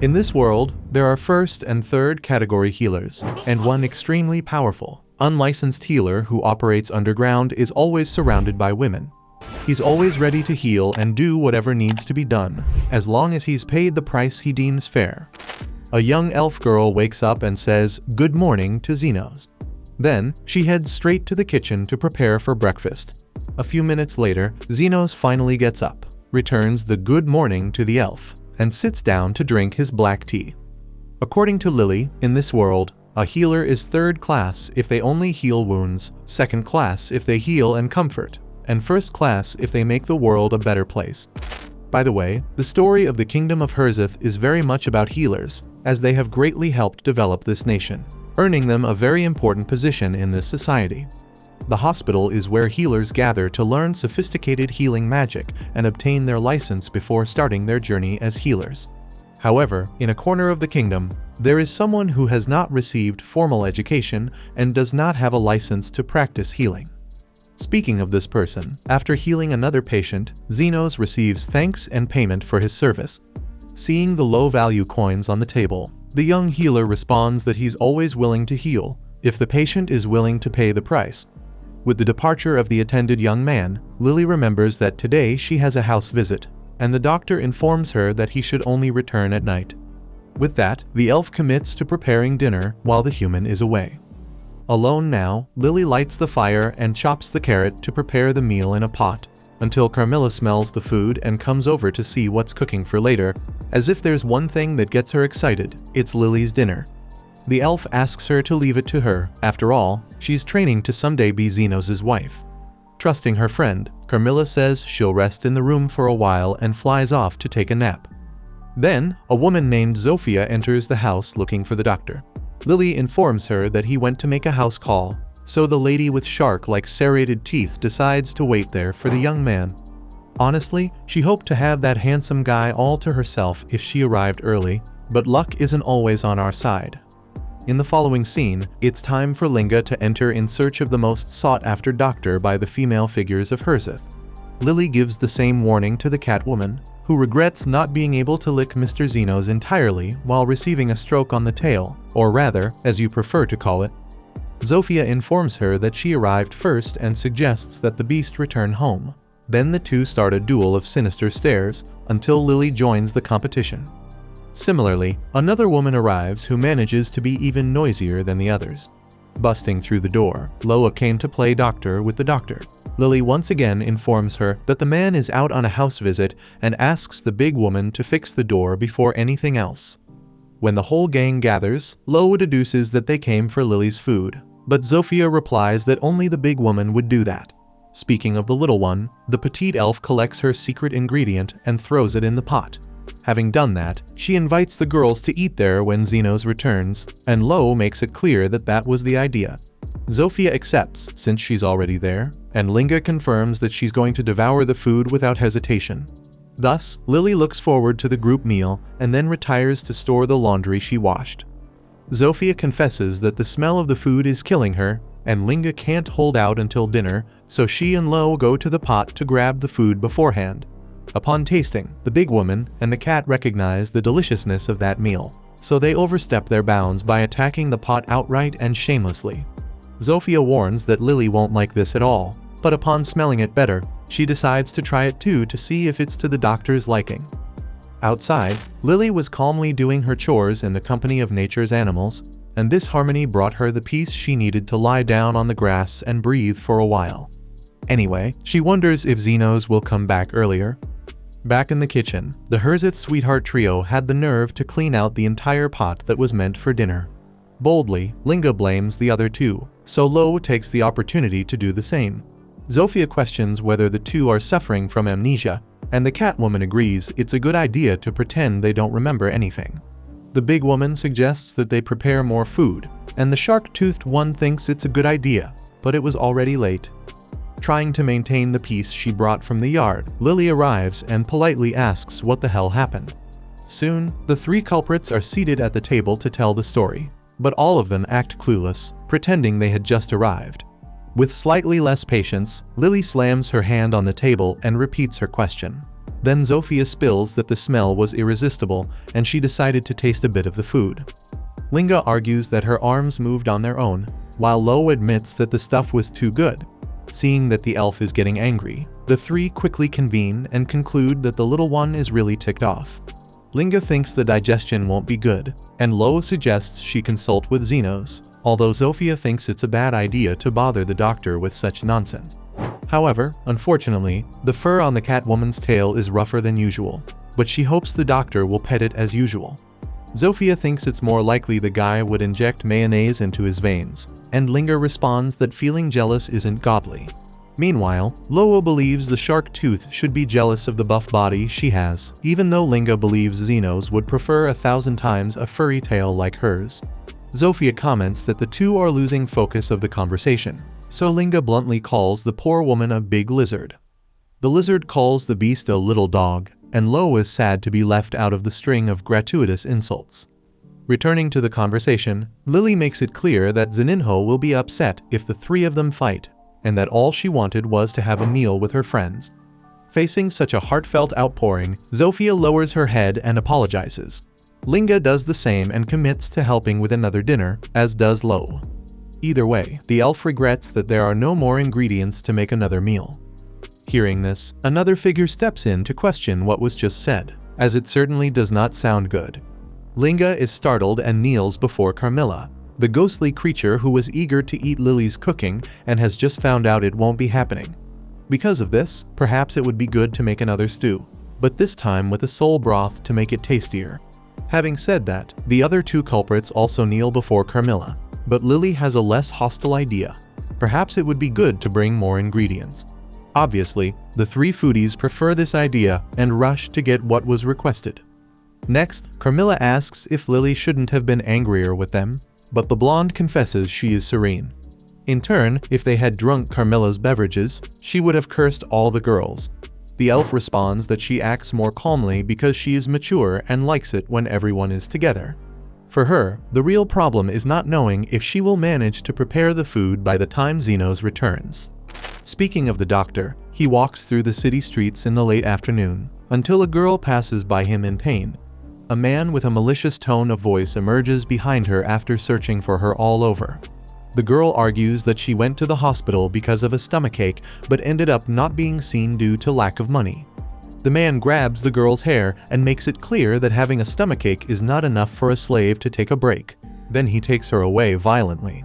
In this world, there are first and third category healers, and one extremely powerful, unlicensed healer who operates underground is always surrounded by women. He's always ready to heal and do whatever needs to be done, as long as he's paid the price he deems fair. A young elf girl wakes up and says, "Good morning" to Xenos. Then, she heads straight to the kitchen to prepare for breakfast. A few minutes later, Xenos finally gets up, returns the good morning to the elf, and sits down to drink his black tea. According to Lily, in this world, a healer is third class if they only heal wounds, second class if they heal and comfort, and first class if they make the world a better place. By the way, the story of the Kingdom of Herzith is very much about healers, as they have greatly helped develop this nation, earning them a very important position in this society. The hospital is where healers gather to learn sophisticated healing magic and obtain their license before starting their journey as healers. However, in a corner of the kingdom, there is someone who has not received formal education and does not have a license to practice healing. Speaking of this person, after healing another patient, Xenos receives thanks and payment for his service. Seeing the low-value coins on the table, the young healer responds that he's always willing to heal, if the patient is willing to pay the price. With the departure of the attended young man, Lily remembers that today she has a house visit, and the doctor informs her that he should only return at night. With that, the elf commits to preparing dinner while the human is away. Alone now, Lily lights the fire and chops the carrot to prepare the meal in a pot, until Carmilla smells the food and comes over to see what's cooking for later. As if there's one thing that gets her excited, it's Lily's dinner. The elf asks her to leave it to her. After all, she's training to someday be Xenos' wife. Trusting her friend, Carmilla says she'll rest in the room for a while and flies off to take a nap. Then, a woman named Zofia enters the house looking for the doctor. Lily informs her that he went to make a house call, so the lady with shark-like serrated teeth decides to wait there for the young man. Honestly, she hoped to have that handsome guy all to herself if she arrived early, but luck isn't always on our side. In the following scene, it's time for Linga to enter in search of the most sought-after doctor by the female figures of Herzith. Lily gives the same warning to the Catwoman, who regrets not being able to lick Mr. Xenos entirely while receiving a stroke on the tail, or rather, as you prefer to call it. Zofia informs her that she arrived first and suggests that the beast return home. Then the two start a duel of sinister stares, until Lily joins the competition. Similarly, another woman arrives who manages to be even noisier than the others. Busting through the door, Loa came to play doctor with the doctor. Lily once again informs her that the man is out on a house visit and asks the big woman to fix the door before anything else. When the whole gang gathers, Loa deduces that they came for Lily's food, but Zofia replies that only the big woman would do that. Speaking of the little one, the petite elf collects her secret ingredient and throws it in the pot. Having done that, she invites the girls to eat there when Xenos returns, and Lo makes it clear that that was the idea. Zofia accepts since she's already there, and Linga confirms that she's going to devour the food without hesitation. Thus, Lily looks forward to the group meal and then retires to store the laundry she washed. Zofia confesses that the smell of the food is killing her, and Linga can't hold out until dinner, so she and Lo go to the pot to grab the food beforehand. Upon tasting, the big woman and the cat recognize the deliciousness of that meal, so they overstep their bounds by attacking the pot outright and shamelessly. Zofia warns that Lily won't like this at all, but upon smelling it better, she decides to try it too to see if it's to the doctor's liking. Outside, Lily was calmly doing her chores in the company of nature's animals, and this harmony brought her the peace she needed to lie down on the grass and breathe for a while. Anyway, she wonders if Xenos will come back earlier. Back in the kitchen, the Herzith sweetheart trio had the nerve to clean out the entire pot that was meant for dinner. Boldly, Linga blames the other two, so Lo takes the opportunity to do the same. Zofia questions whether the two are suffering from amnesia, and the Catwoman agrees it's a good idea to pretend they don't remember anything. The big woman suggests that they prepare more food, and the shark-toothed one thinks it's a good idea, but it was already late. Trying to maintain the peace she brought from the yard, Lily arrives and politely asks what the hell happened. Soon, the three culprits are seated at the table to tell the story, but all of them act clueless, pretending they had just arrived. With slightly less patience, Lily slams her hand on the table and repeats her question. Then Zofia spills that the smell was irresistible and she decided to taste a bit of the food. Linga argues that her arms moved on their own, while Lo admits that the stuff was too good. Seeing that the elf is getting angry, the three quickly convene and conclude that the little one is really ticked off. Linga thinks the digestion won't be good, and Lo suggests she consult with Xenos, although Zofia thinks it's a bad idea to bother the doctor with such nonsense. However, unfortunately, the fur on the Catwoman's tail is rougher than usual, but she hopes the doctor will pet it as usual. Zofia thinks it's more likely the guy would inject mayonnaise into his veins, and Linga responds that feeling jealous isn't godly. Meanwhile, Lo believes the shark tooth should be jealous of the buff body she has, even though Linga believes Xenos would prefer 1,000 times a furry tail like hers. Zofia comments that the two are losing focus of the conversation, so Linga bluntly calls the poor woman a big lizard. The lizard calls the beast a little dog, and Lo is sad to be left out of the string of gratuitous insults. Returning to the conversation, Lily makes it clear that Zeninho will be upset if the three of them fight, and that all she wanted was to have a meal with her friends. Facing such a heartfelt outpouring, Zofia lowers her head and apologizes. Linga does the same and commits to helping with another dinner, as does Lo. Either way, the elf regrets that there are no more ingredients to make another meal. Hearing this, another figure steps in to question what was just said, as it certainly does not sound good. Linga is startled and kneels before Carmilla, the ghostly creature who was eager to eat Lily's cooking and has just found out it won't be happening. Because of this, perhaps it would be good to make another stew, but this time with a soul broth to make it tastier. Having said that, the other two culprits also kneel before Carmilla, but Lily has a less hostile idea. Perhaps it would be good to bring more ingredients. Obviously, the three foodies prefer this idea and rush to get what was requested. Next, Carmilla asks if Lily shouldn't have been angrier with them, but the blonde confesses she is serene. In turn, if they had drunk Carmilla's beverages, she would have cursed all the girls. The elf responds that she acts more calmly because she is mature and likes it when everyone is together. For her, the real problem is not knowing if she will manage to prepare the food by the time Xenos returns. Speaking of the doctor, he walks through the city streets in the late afternoon, until a girl passes by him in pain. A man with a malicious tone of voice emerges behind her after searching for her all over. The girl argues that she went to the hospital because of a stomachache but ended up not being seen due to lack of money. The man grabs the girl's hair and makes it clear that having a stomachache is not enough for a slave to take a break. Then he takes her away violently.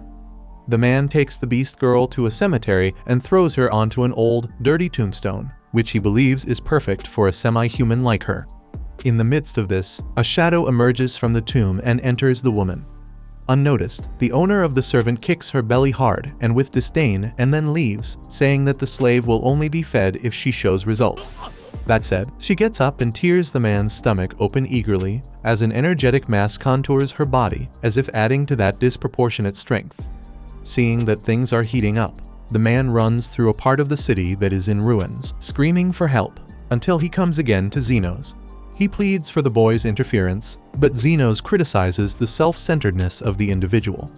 The man takes the beast girl to a cemetery and throws her onto an old, dirty tombstone, which he believes is perfect for a semi-human like her. In the midst of this, a shadow emerges from the tomb and enters the woman. Unnoticed, the owner of the servant kicks her belly hard and with disdain and then leaves, saying that the slave will only be fed if she shows results. That said, she gets up and tears the man's stomach open eagerly, as an energetic mass contours her body, as if adding to that disproportionate strength. Seeing that things are heating up, the man runs through a part of the city that is in ruins, screaming for help, until he comes again to Xenos. He pleads for the boy's interference, but Xenos criticizes the self-centeredness of the individual.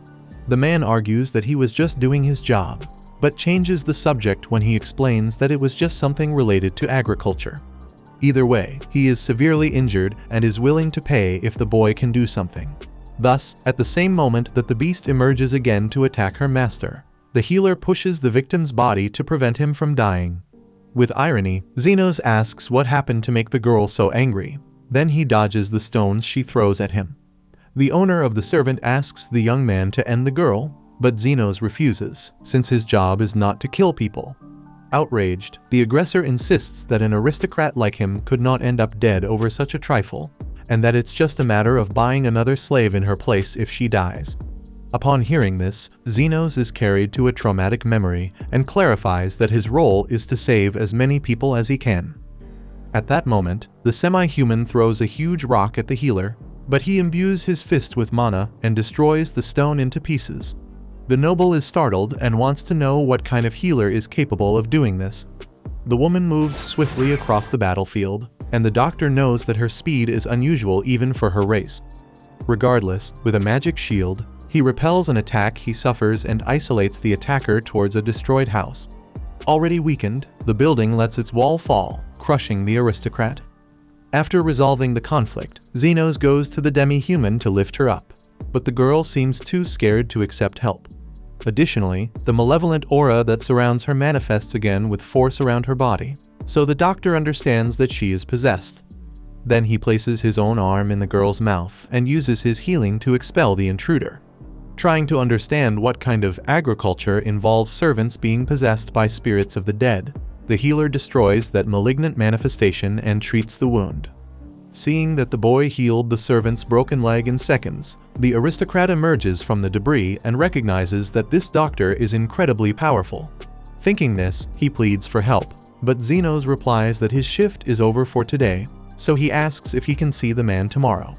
The man argues that he was just doing his job, but changes the subject when he explains that it was just something related to agriculture. Either way, he is severely injured and is willing to pay if the boy can do something. Thus, at the same moment that the beast emerges again to attack her master, the healer pushes the victim's body to prevent him from dying. With irony, Xenos asks what happened to make the girl so angry. Then he dodges the stones she throws at him. The owner of the servant asks the young man to end the girl, but Xenos refuses, since his job is not to kill people. Outraged, the aggressor insists that an aristocrat like him could not end up dead over such a trifle, and that it's just a matter of buying another slave in her place if she dies. Upon hearing this, Xenos is carried to a traumatic memory and clarifies that his role is to save as many people as he can. At that moment, the semi-human throws a huge rock at the healer, but he imbues his fist with mana and destroys the stone into pieces. The noble is startled and wants to know what kind of healer is capable of doing this. The woman moves swiftly across the battlefield, and the doctor knows that her speed is unusual even for her race. Regardless, with a magic shield, he repels an attack he suffers and isolates the attacker towards a destroyed house. Already weakened, the building lets its wall fall, crushing the aristocrat. After resolving the conflict, Xenos goes to the demi-human to lift her up, but the girl seems too scared to accept help. Additionally, the malevolent aura that surrounds her manifests again with force around her body, so the doctor understands that she is possessed. Then he places his own arm in the girl's mouth and uses his healing to expel the intruder. Trying to understand what kind of agriculture involves servants being possessed by spirits of the dead, the healer destroys that malignant manifestation and treats the wound. Seeing that the boy healed the servant's broken leg in seconds, the aristocrat emerges from the debris and recognizes that this doctor is incredibly powerful. Thinking this, he pleads for help, but Xenos replies that his shift is over for today, so he asks if he can see the man tomorrow.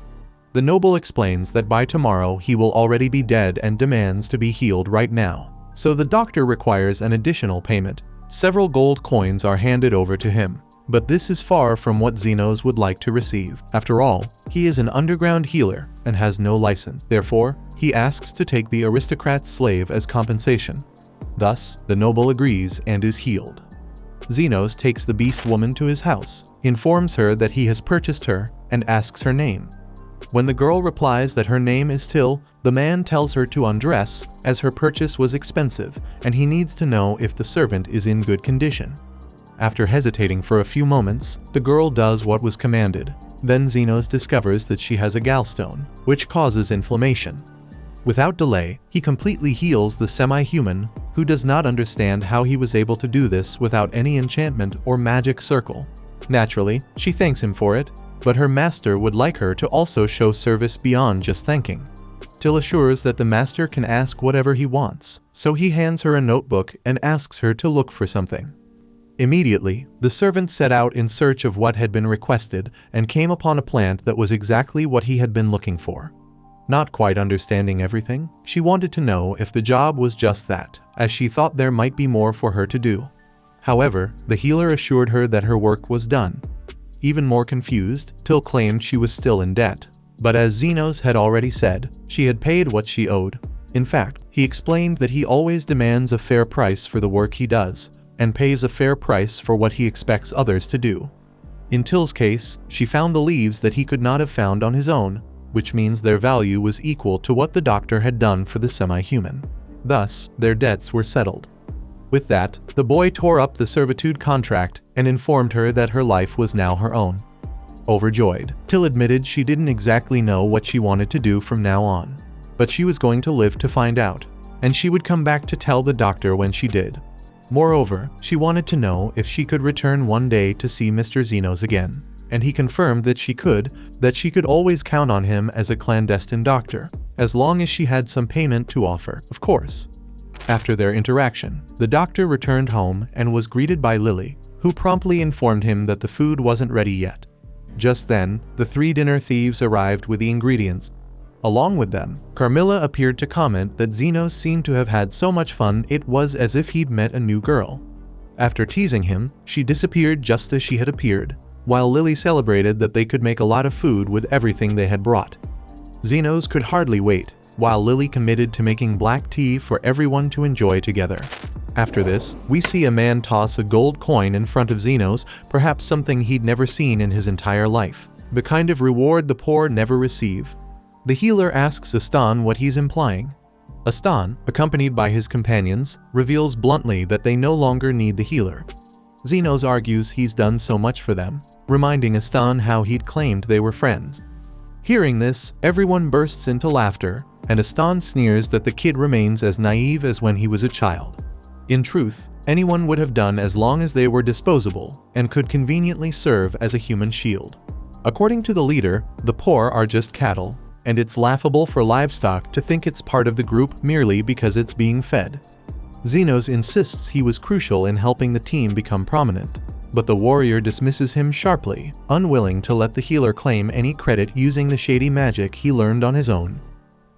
The noble explains that by tomorrow he will already be dead and demands to be healed right now, so the doctor requires an additional payment. Several gold coins are handed over to him, but this is far from what Xenos would like to receive. After all, he is an underground healer and has no license. Therefore, he asks to take the aristocrat's slave as compensation. Thus, the noble agrees and is healed. Xenos takes the beast woman to his house, informs her that he has purchased her, and asks her name. When the girl replies that her name is Till, the man tells her to undress, as her purchase was expensive, and he needs to know if the servant is in good condition. After hesitating for a few moments, the girl does what was commanded. Then Xenos discovers that she has a gallstone, which causes inflammation. Without delay, he completely heals the semi-human, who does not understand how he was able to do this without any enchantment or magic circle. Naturally, she thanks him for it, but her master would like her to also show service beyond just thanking. Till assures that the master can ask whatever he wants, so he hands her a notebook and asks her to look for something. Immediately, the servant set out in search of what had been requested and came upon a plant that was exactly what he had been looking for. Not quite understanding everything, she wanted to know if the job was just that, as she thought there might be more for her to do. However, the healer assured her that her work was done. Even more confused, Till claimed she was still in debt. But as Xenos had already said, she had paid what she owed. In fact, he explained that he always demands a fair price for the work he does, and pays a fair price for what he expects others to do. In Till's case, she found the leaves that he could not have found on his own, which means their value was equal to what the doctor had done for the semi-human. Thus, their debts were settled. With that, the boy tore up the servitude contract and informed her that her life was now her own. Overjoyed, Till admitted she didn't exactly know what she wanted to do from now on, but she was going to live to find out, and she would come back to tell the doctor when she did. Moreover, she wanted to know if she could return one day to see Mr. Xenos again, and he confirmed that she could always count on him as a clandestine doctor, as long as she had some payment to offer, of course. After their interaction, the doctor returned home and was greeted by Lily, who promptly informed him that the food wasn't ready yet. Just then, the three dinner thieves arrived with the ingredients. Along with them, Carmilla appeared to comment that Xenos seemed to have had so much fun it was as if he'd met a new girl. After teasing him, she disappeared just as she had appeared, while Lily celebrated that they could make a lot of food with everything they had brought. Xenos could hardly wait, while Lily committed to making black tea for everyone to enjoy together. After this, we see a man toss a gold coin in front of Xenos, perhaps something he'd never seen in his entire life, the kind of reward the poor never receive. The healer asks Astan what he's implying. Astan, accompanied by his companions, reveals bluntly that they no longer need the healer. Xenos argues he's done so much for them, reminding Astan how he'd claimed they were friends. Hearing this, everyone bursts into laughter, and Astan sneers that the kid remains as naive as when he was a child. In truth, anyone would have done as long as they were disposable and could conveniently serve as a human shield. According to the leader, the poor are just cattle, and it's laughable for livestock to think it's part of the group merely because it's being fed. Xenos insists he was crucial in helping the team become prominent, but the warrior dismisses him sharply, unwilling to let the healer claim any credit using the shady magic he learned on his own.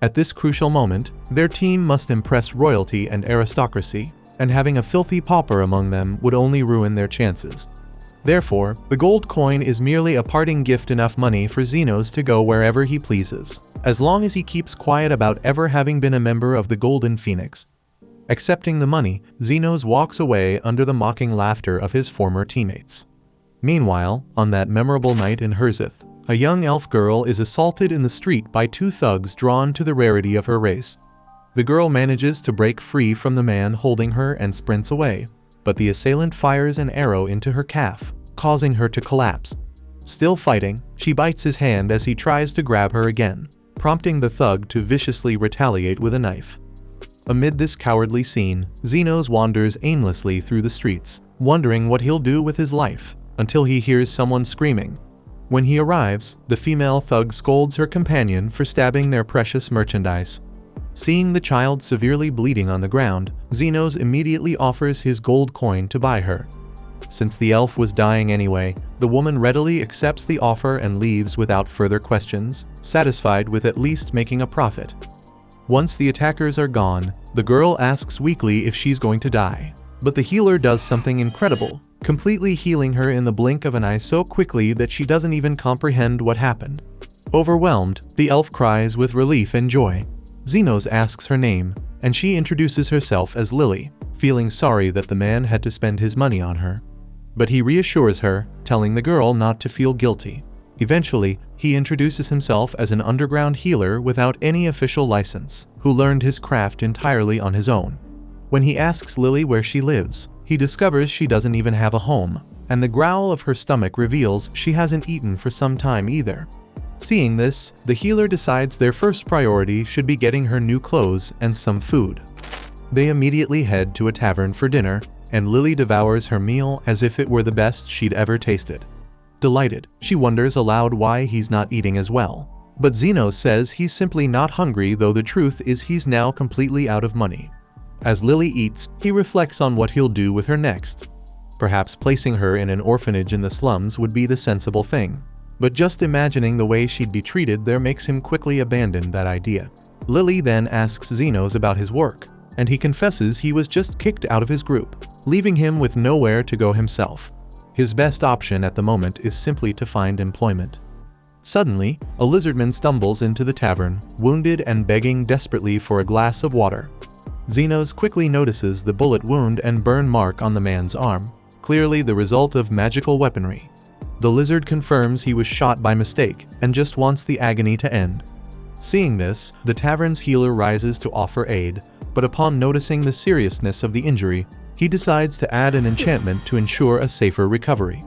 At this crucial moment, their team must impress royalty and aristocracy, and having a filthy pauper among them would only ruin their chances. Therefore, the gold coin is merely a parting gift, enough money for Xenos to go wherever he pleases, as long as he keeps quiet about ever having been a member of the Golden Phoenix. Accepting the money, Zenos walks away under the mocking laughter of his former teammates. Meanwhile, on that memorable night in Herzith, a young elf girl is assaulted in the street by two thugs drawn to the rarity of her race. The girl manages to break free from the man holding her and sprints away, but the assailant fires an arrow into her calf, causing her to collapse. Still fighting, she bites his hand as he tries to grab her again, prompting the thug to viciously retaliate with a knife. Amid this cowardly scene, Zenos wanders aimlessly through the streets, wondering what he'll do with his life, until he hears someone screaming. When he arrives, the female thug scolds her companion for stabbing their precious merchandise. Seeing the child severely bleeding on the ground, Zenos immediately offers his gold coin to buy her. Since the elf was dying anyway, the woman readily accepts the offer and leaves without further questions, satisfied with at least making a profit. Once the attackers are gone, the girl asks weakly if she's going to die. But the healer does something incredible, completely healing her in the blink of an eye so quickly that she doesn't even comprehend what happened. Overwhelmed, the elf cries with relief and joy. Zenos asks her name, and she introduces herself as Lily, feeling sorry that the man had to spend his money on her. But he reassures her, telling the girl not to feel guilty. Eventually, he introduces himself as an underground healer without any official license, who learned his craft entirely on his own. When he asks Lily where she lives, he discovers she doesn't even have a home, and the growl of her stomach reveals she hasn't eaten for some time either. Seeing this, the healer decides their first priority should be getting her new clothes and some food. They immediately head to a tavern for dinner, and Lily devours her meal as if it were the best she'd ever tasted. Delighted, she wonders aloud why he's not eating as well. But Zenos says he's simply not hungry, though the truth is he's now completely out of money. As Lily eats, he reflects on what he'll do with her next. Perhaps placing her in an orphanage in the slums would be the sensible thing. But just imagining the way she'd be treated there makes him quickly abandon that idea. Lily then asks Zenos about his work, and he confesses he was just kicked out of his group, leaving him with nowhere to go himself. His best option at the moment is simply to find employment. Suddenly, a lizardman stumbles into the tavern, wounded and begging desperately for a glass of water. Zenos quickly notices the bullet wound and burn mark on the man's arm, clearly the result of magical weaponry. The lizard confirms he was shot by mistake and just wants the agony to end. Seeing this, the tavern's healer rises to offer aid, but upon noticing the seriousness of the injury, he decides to add an enchantment to ensure a safer recovery.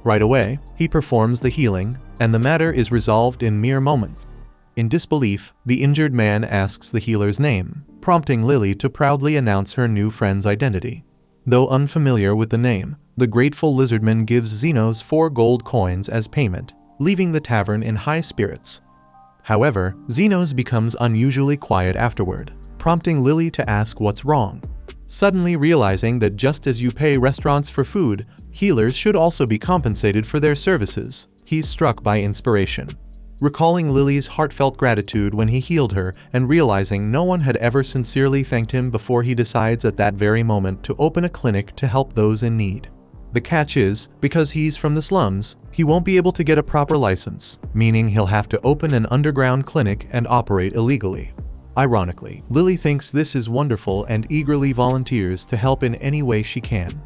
Right away, he performs the healing, and the matter is resolved in mere moments. In disbelief, the injured man asks the healer's name, prompting Lily to proudly announce her new friend's identity. Though unfamiliar with the name, the grateful lizardman gives Zenos 4 gold coins as payment, leaving the tavern in high spirits. However, Zenos becomes unusually quiet afterward, prompting Lily to ask what's wrong. Suddenly realizing that just as you pay restaurants for food, healers should also be compensated for their services, he's struck by inspiration. Recalling Lily's heartfelt gratitude when he healed her and realizing no one had ever sincerely thanked him before, he decides at that very moment to open a clinic to help those in need. The catch is, because he's from the slums, he won't be able to get a proper license, meaning he'll have to open an underground clinic and operate illegally. Ironically, Lily thinks this is wonderful and eagerly volunteers to help in any way she can.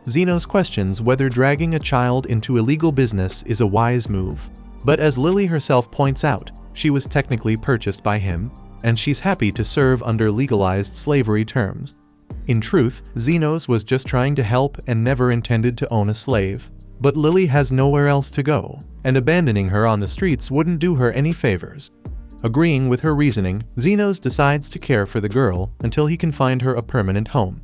Zenos questions whether dragging a child into illegal business is a wise move, but as Lily herself points out, she was technically purchased by him, and she's happy to serve under legalized slavery terms. In truth, Zenos was just trying to help and never intended to own a slave. But Lily has nowhere else to go, and abandoning her on the streets wouldn't do her any favors. Agreeing with her reasoning, Zenos decides to care for the girl until he can find her a permanent home.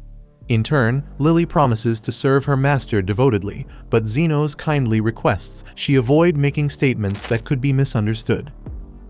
In turn, Lily promises to serve her master devotedly, but Zenos kindly requests she avoid making statements that could be misunderstood.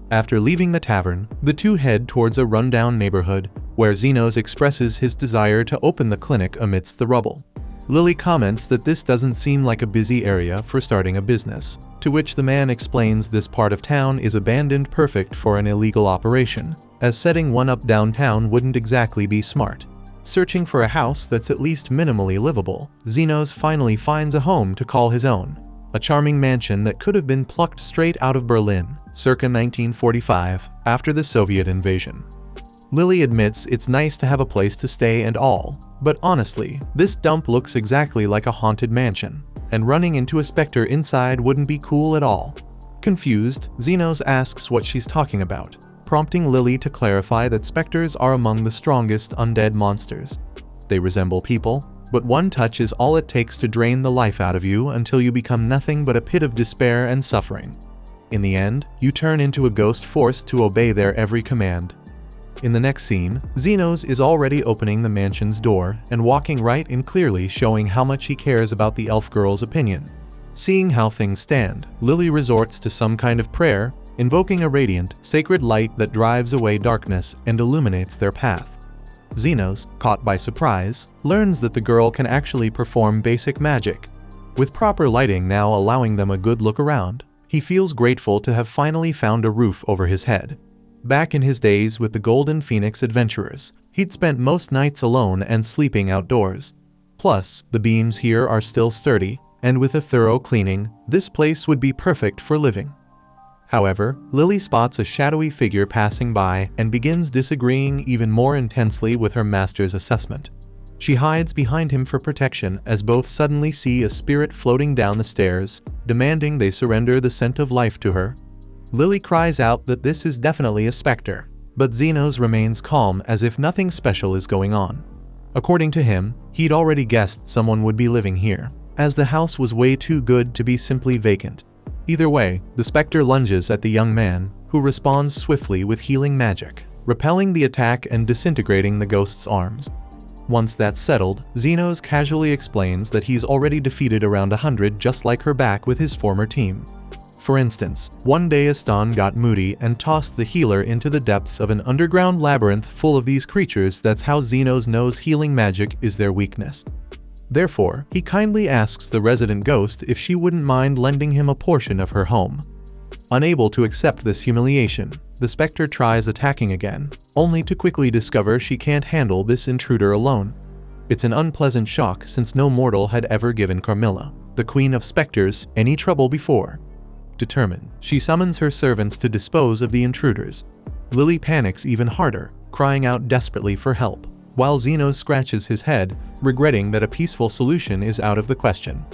After leaving the tavern, the two head towards a rundown neighborhood, where Zenos expresses his desire to open the clinic amidst the rubble. Lily comments that this doesn't seem like a busy area for starting a business, to which the man explains this part of town is abandoned, perfect for an illegal operation, as setting one up downtown wouldn't exactly be smart. Searching for a house that's at least minimally livable, Zenos finally finds a home to call his own, a charming mansion that could have been plucked straight out of Berlin, circa 1945, after the Soviet invasion. Lily admits it's nice to have a place to stay and all, but honestly, this dump looks exactly like a haunted mansion, and running into a specter inside wouldn't be cool at all. Confused, Xenos asks what she's talking about, prompting Lily to clarify that specters are among the strongest undead monsters. They resemble people, but one touch is all it takes to drain the life out of you until you become nothing but a pit of despair and suffering. In the end, you turn into a ghost forced to obey their every command. In the next scene, Xenos is already opening the mansion's door and walking right in, clearly showing how much he cares about the elf girl's opinion. Seeing how things stand, Lily resorts to some kind of prayer, invoking a radiant, sacred light that drives away darkness and illuminates their path. Xenos, caught by surprise, learns that the girl can actually perform basic magic. With proper lighting now allowing them a good look around, he feels grateful to have finally found a roof over his head. Back in his days with the Golden Phoenix adventurers, he'd spent most nights alone and sleeping outdoors. Plus, the beams here are still sturdy, and with a thorough cleaning, this place would be perfect for living. However, Lily spots a shadowy figure passing by and begins disagreeing even more intensely with her master's assessment. She hides behind him for protection as both suddenly see a spirit floating down the stairs, demanding they surrender the scent of life to her. Lily cries out that this is definitely a specter, but Xenos remains calm as if nothing special is going on. According to him, he'd already guessed someone would be living here, as the house was way too good to be simply vacant. Either way, the specter lunges at the young man, who responds swiftly with healing magic, repelling the attack and disintegrating the ghost's arms. Once that's settled, Xenos casually explains that he's already defeated around 100 just like her back with his former team. For instance, one day Aston got moody and tossed the healer into the depths of an underground labyrinth full of these creatures. That's how Xenos knows healing magic is their weakness. Therefore, he kindly asks the resident ghost if she wouldn't mind lending him a portion of her home. Unable to accept this humiliation, the specter tries attacking again, only to quickly discover she can't handle this intruder alone. It's an unpleasant shock since no mortal had ever given Carmilla, the queen of specters, any trouble before. Determined, she summons her servants to dispose of the intruders. Lily panics even harder, crying out desperately for help, while Xenos scratches his head, regretting that a peaceful solution is out of the question.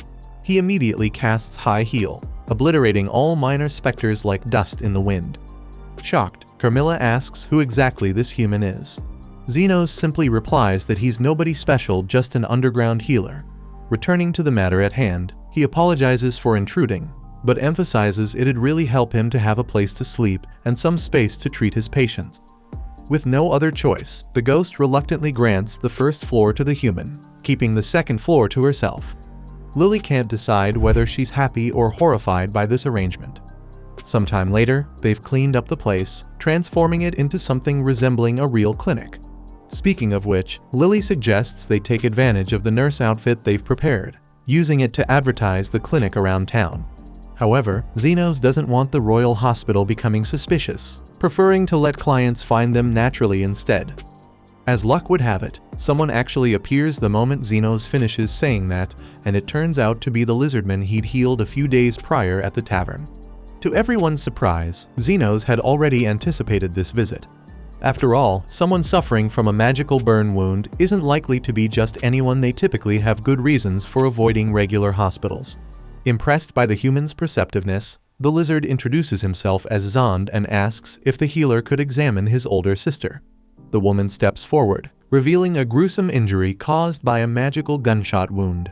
He immediately casts High Heal, obliterating all minor specters like dust in the wind. Shocked, Carmilla asks who exactly this human is. Xenos simply replies that he's nobody special, just an underground healer. Returning to the matter at hand, he apologizes for intruding, but emphasizes it'd really help him to have a place to sleep and some space to treat his patients. With no other choice, the ghost reluctantly grants the first floor to the human, keeping the second floor to herself. Lily can't decide whether she's happy or horrified by this arrangement. Sometime later, they've cleaned up the place, transforming it into something resembling a real clinic. Speaking of which, Lily suggests they take advantage of the nurse outfit they've prepared, using it to advertise the clinic around town. However, Xenos doesn't want the royal hospital becoming suspicious, preferring to let clients find them naturally instead. As luck would have it, someone actually appears the moment Xenos finishes saying that, and it turns out to be the lizardman he'd healed a few days prior at the tavern. To everyone's surprise, Xenos had already anticipated this visit. After all, someone suffering from a magical burn wound isn't likely to be just anyone. They typically have good reasons for avoiding regular hospitals. Impressed by the human's perceptiveness, the lizard introduces himself as Zond and asks if the healer could examine his older sister. The woman steps forward, revealing a gruesome injury caused by a magical gunshot wound.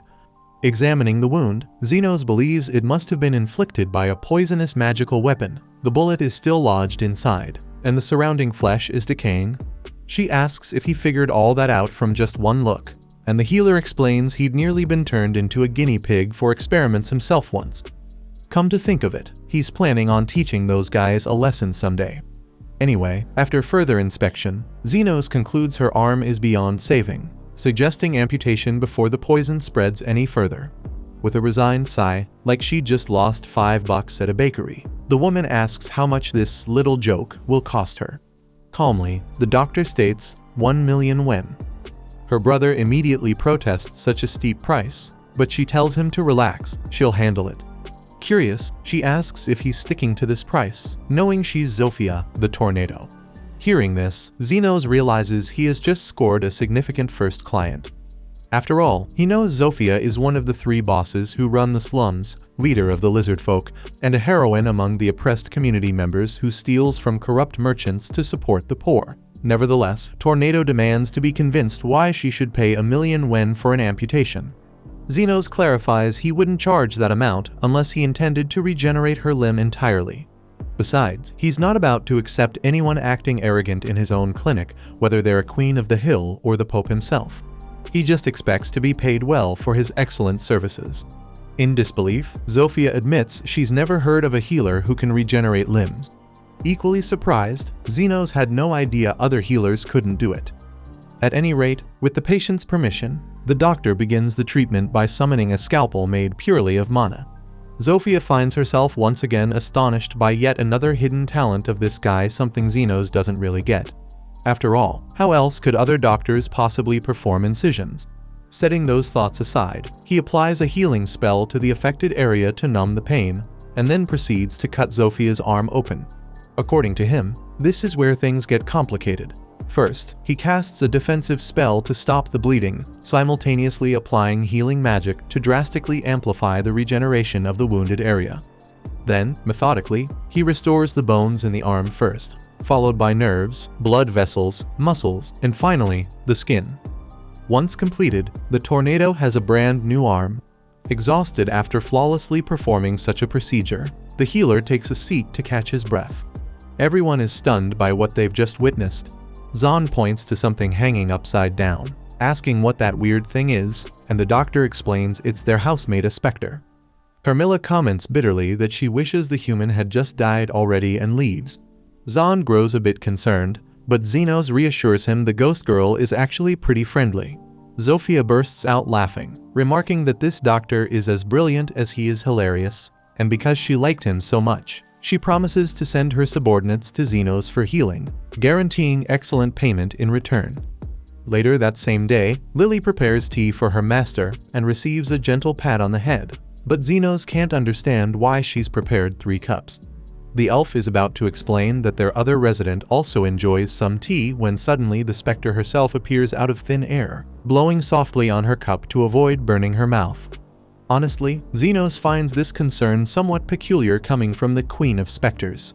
Examining the wound, Xenos believes it must have been inflicted by a poisonous magical weapon. The bullet is still lodged inside, and the surrounding flesh is decaying. She asks if he figured all that out from just one look, and the healer explains he'd nearly been turned into a guinea pig for experiments himself once. Come to think of it, he's planning on teaching those guys a lesson someday. Anyway, after further inspection, Xenos concludes her arm is beyond saving, suggesting amputation before the poison spreads any further. With a resigned sigh, like she'd just lost $5 at a bakery, the woman asks how much this little joke will cost her. Calmly, the doctor states 1 million yen. Her brother immediately protests such a steep price, but she tells him to relax, she'll handle it. Curious, she asks if he's sticking to this price, knowing she's Zofia, the tornado. Hearing this, Xenos realizes he has just scored a significant first client. After all, he knows Zofia is one of the 3 bosses who run the slums, leader of the lizard folk, and a heroine among the oppressed community members who steals from corrupt merchants to support the poor. Nevertheless, Tornado demands to be convinced why she should pay 1 million yen for an amputation. Xenos clarifies he wouldn't charge that amount unless he intended to regenerate her limb entirely. Besides, he's not about to accept anyone acting arrogant in his own clinic, whether they're a queen of the hill or the Pope himself. He just expects to be paid well for his excellent services. In disbelief, Zofia admits she's never heard of a healer who can regenerate limbs. Equally surprised, Xenos had no idea other healers couldn't do it. At any rate, with the patient's permission, the doctor begins the treatment by summoning a scalpel made purely of mana. Zofia finds herself once again astonished by yet another hidden talent of this guy, something Xenos doesn't really get. After all, how else could other doctors possibly perform incisions? Setting those thoughts aside, he applies a healing spell to the affected area to numb the pain, and then proceeds to cut Zofia's arm open. According to him, this is where things get complicated. First, he casts a defensive spell to stop the bleeding, simultaneously applying healing magic to drastically amplify the regeneration of the wounded area. Then, methodically, he restores the bones in the arm first, followed by nerves, blood vessels, muscles, and finally, the skin. Once completed, the Tornado has a brand new arm. Exhausted after flawlessly performing such a procedure, the healer takes a seat to catch his breath. Everyone is stunned by what they've just witnessed. Zahn points to something hanging upside down, asking what that weird thing is, and the doctor explains it's their housemate, a specter. Carmilla comments bitterly that she wishes the human had just died already and leaves. Zahn grows a bit concerned, but Xenos reassures him the ghost girl is actually pretty friendly. Zofia bursts out laughing, remarking that this doctor is as brilliant as he is hilarious, and because she liked him so much, she promises to send her subordinates to Xenos for healing, guaranteeing excellent payment in return. Later that same day, Lily prepares tea for her master and receives a gentle pat on the head, but Xenos can't understand why she's prepared 3 cups. The elf is about to explain that their other resident also enjoys some tea when suddenly the specter herself appears out of thin air, blowing softly on her cup to avoid burning her mouth. Honestly, Xenos finds this concern somewhat peculiar coming from the Queen of Specters.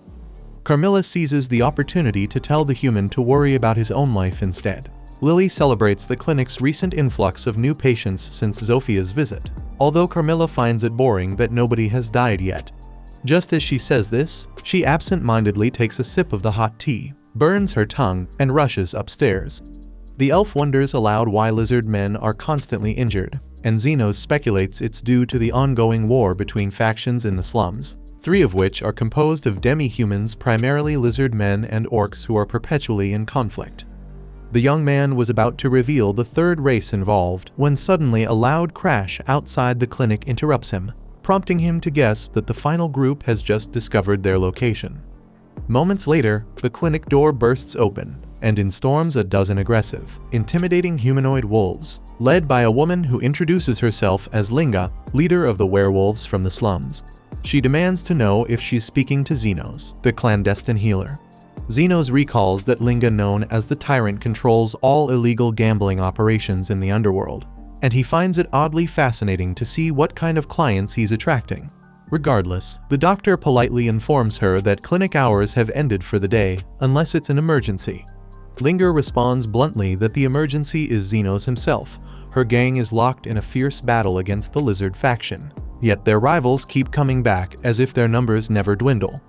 Carmilla seizes the opportunity to tell the human to worry about his own life instead. Lily celebrates the clinic's recent influx of new patients since Zofia's visit, although Carmilla finds it boring that nobody has died yet. Just as she says this, she absent-mindedly takes a sip of the hot tea, burns her tongue, and rushes upstairs. The elf wonders aloud why lizard men are constantly injured, and Xenos speculates it's due to the ongoing war between factions in the slums, 3 of which are composed of demi-humans, primarily lizard men and orcs who are perpetually in conflict. The young man was about to reveal the 3rd race involved when suddenly a loud crash outside the clinic interrupts him, prompting him to guess that the final group has just discovered their location. Moments later, the clinic door bursts open, and in storms a dozen aggressive, intimidating humanoid wolves, led by a woman who introduces herself as Linga, leader of the werewolves from the slums. She demands to know if she's speaking to Xenos, the clandestine healer. Xenos recalls that Linga, known as the Tyrant, controls all illegal gambling operations in the underworld, and he finds it oddly fascinating to see what kind of clients he's attracting. Regardless, the doctor politely informs her that clinic hours have ended for the day, unless it's an emergency. Linger responds bluntly that the emergency is Xenos himself. Her gang is locked in a fierce battle against the lizard faction, yet their rivals keep coming back as if their numbers never dwindle.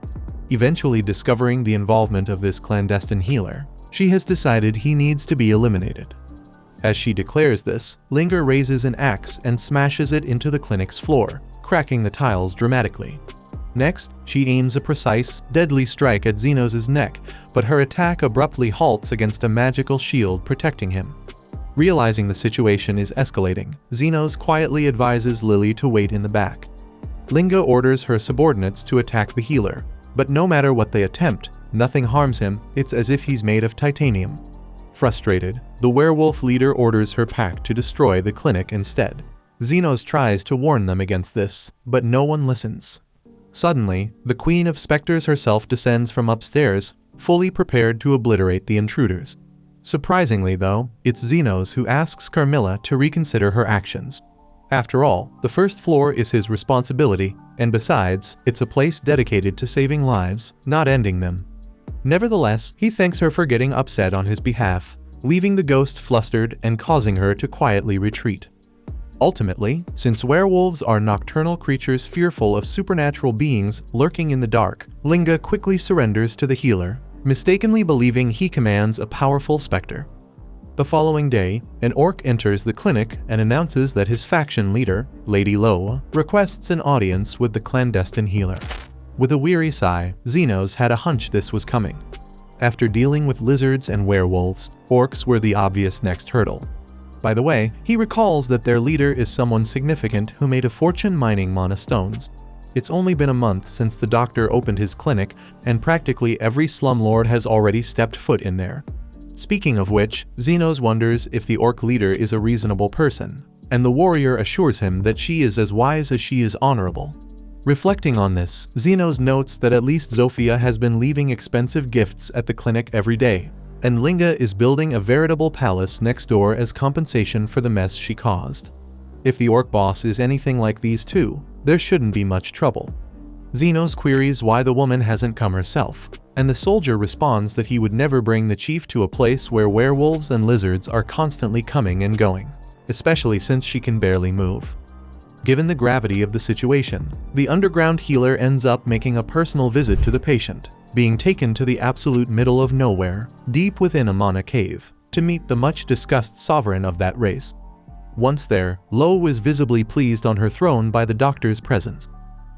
Eventually discovering the involvement of this clandestine healer, she has decided he needs to be eliminated. As she declares this, Linger raises an axe and smashes it into the clinic's floor, cracking the tiles dramatically. Next, she aims a precise, deadly strike at Xenos' neck, but her attack abruptly halts against a magical shield protecting him. Realizing the situation is escalating, Xenos quietly advises Lily to wait in the back. Linga orders her subordinates to attack the healer, but no matter what they attempt, nothing harms him. It's as if he's made of titanium. Frustrated, the werewolf leader orders her pack to destroy the clinic instead. Xenos tries to warn them against this, but no one listens. Suddenly, the Queen of Specters herself descends from upstairs, fully prepared to obliterate the intruders. Surprisingly though, it's Zenos who asks Carmilla to reconsider her actions. After all, the first floor is his responsibility, and besides, it's a place dedicated to saving lives, not ending them. Nevertheless, he thanks her for getting upset on his behalf, leaving the ghost flustered and causing her to quietly retreat. Ultimately, since werewolves are nocturnal creatures fearful of supernatural beings lurking in the dark, Linga quickly surrenders to the healer, mistakenly believing he commands a powerful specter. The following day, an orc enters the clinic and announces that his faction leader, Lady Lo, requests an audience with the clandestine healer. With a weary sigh, Zenos had a hunch this was coming. After dealing with lizards and werewolves, orcs were the obvious next hurdle. By the way, he recalls that their leader is someone significant who made a fortune mining mana stones. It's only been a month since the doctor opened his clinic, and practically every slumlord has already stepped foot in there. Speaking of which, Zenos wonders if the orc leader is a reasonable person, and the warrior assures him that she is as wise as she is honorable. Reflecting on this, Zenos notes that at least Zofia has been leaving expensive gifts at the clinic every day, and Linga is building a veritable palace next door as compensation for the mess she caused. If the orc boss is anything like these two, there shouldn't be much trouble. Zenos queries why the woman hasn't come herself, and the soldier responds that he would never bring the chief to a place where werewolves and lizards are constantly coming and going, especially since she can barely move. Given the gravity of the situation, the underground healer ends up making a personal visit to the patient, being taken to the absolute middle of nowhere, deep within a mana cave, to meet the much-discussed sovereign of that race. Once there, Lo was visibly pleased on her throne by the doctor's presence.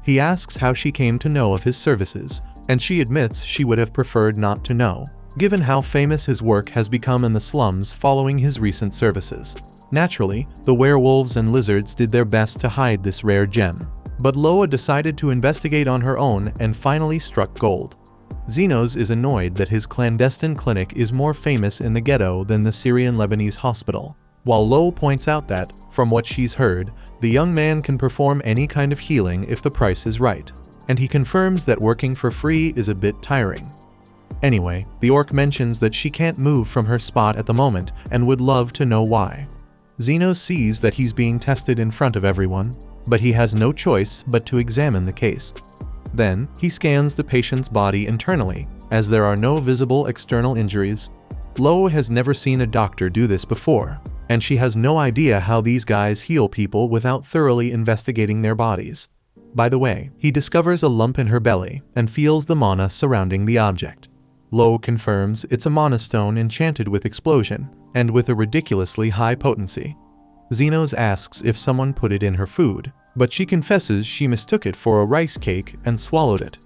He asks how she came to know of his services, and she admits she would have preferred not to know, given how famous his work has become in the slums following his recent services. Naturally, the werewolves and lizards did their best to hide this rare gem, but Loa decided to investigate on her own and finally struck gold. Zenos is annoyed that his clandestine clinic is more famous in the ghetto than the Syrian-Lebanese hospital, while Lo points out that, from what she's heard, the young man can perform any kind of healing if the price is right, and he confirms that working for free is a bit tiring. Anyway, the orc mentions that she can't move from her spot at the moment and would love to know why. Zenos sees that he's being tested in front of everyone, but he has no choice but to examine the case. Then, he scans the patient's body internally, as there are no visible external injuries. Lo has never seen a doctor do this before, and she has no idea how these guys heal people without thoroughly investigating their bodies. By the way, he discovers a lump in her belly and feels the mana surrounding the object. Lo confirms it's a mana stone enchanted with explosion, and with a ridiculously high potency. Zenos asks if someone put it in her food, but she confesses she mistook it for a rice cake and swallowed it.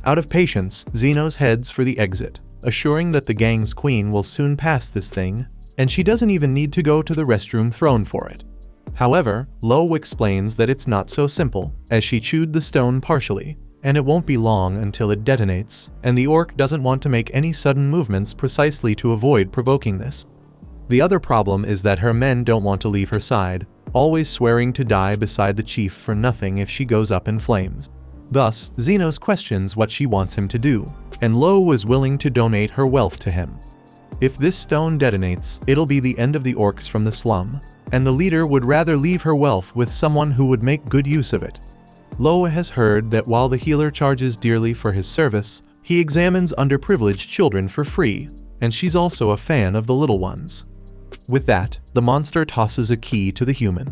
Out of patience, Zenos heads for the exit, assuring that the gang's queen will soon pass this thing, and she doesn't even need to go to the restroom thrown for it. However, Lo explains that it's not so simple, as she chewed the stone partially, and it won't be long until it detonates, and the orc doesn't want to make any sudden movements precisely to avoid provoking this. The other problem is that her men don't want to leave her side, always swearing to die beside the chief for nothing if she goes up in flames. Thus, Zenos questions what she wants him to do, and Lo is willing to donate her wealth to him. If this stone detonates, it'll be the end of the orcs from the slum, and the leader would rather leave her wealth with someone who would make good use of it. Lo has heard that while the healer charges dearly for his service, he examines underprivileged children for free, and she's also a fan of the little ones. With that, the monster tosses a key to the human.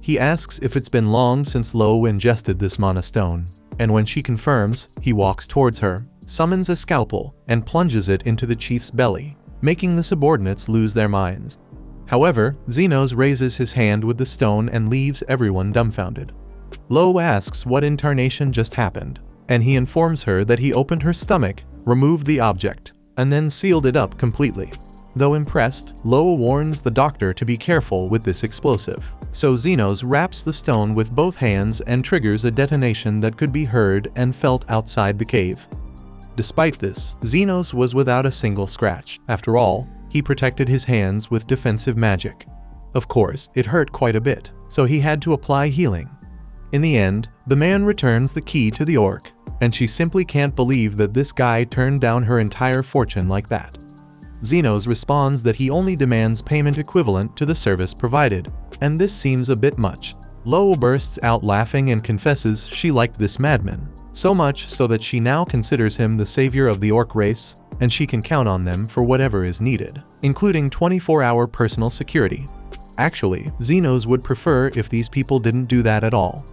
He asks if it's been long since Lo ingested this mana stone, and when she confirms, he walks towards her, summons a scalpel, and plunges it into the chief's belly, making the subordinates lose their minds. However, Zenos raises his hand with the stone and leaves everyone dumbfounded. Lo asks what in tarnation just happened, and he informs her that he opened her stomach, removed the object, and then sealed it up completely. Though impressed, Lo warns the doctor to be careful with this explosive, so Zenos wraps the stone with both hands and triggers a detonation that could be heard and felt outside the cave. Despite this, Zenos was without a single scratch. After all, he protected his hands with defensive magic. Of course, it hurt quite a bit, so he had to apply healing. In the end, the man returns the key to the orc, and she simply can't believe that this guy turned down her entire fortune like that. Zenos responds that he only demands payment equivalent to the service provided, and this seems a bit much. Lo bursts out laughing and confesses she liked this madman, so much so that she now considers him the savior of the orc race, and she can count on them for whatever is needed, including 24-hour personal security. Actually, Zenos would prefer if these people didn't do that at all.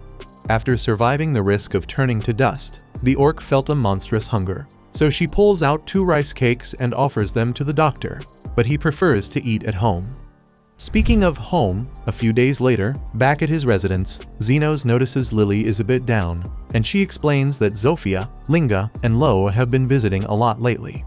After surviving the risk of turning to dust, the orc felt a monstrous hunger, so she pulls out 2 rice cakes and offers them to the doctor, but he prefers to eat at home. Speaking of home, a few days later, back at his residence, Zenos notices Lily is a bit down, and she explains that Zofia, Linga, and Lo have been visiting a lot lately.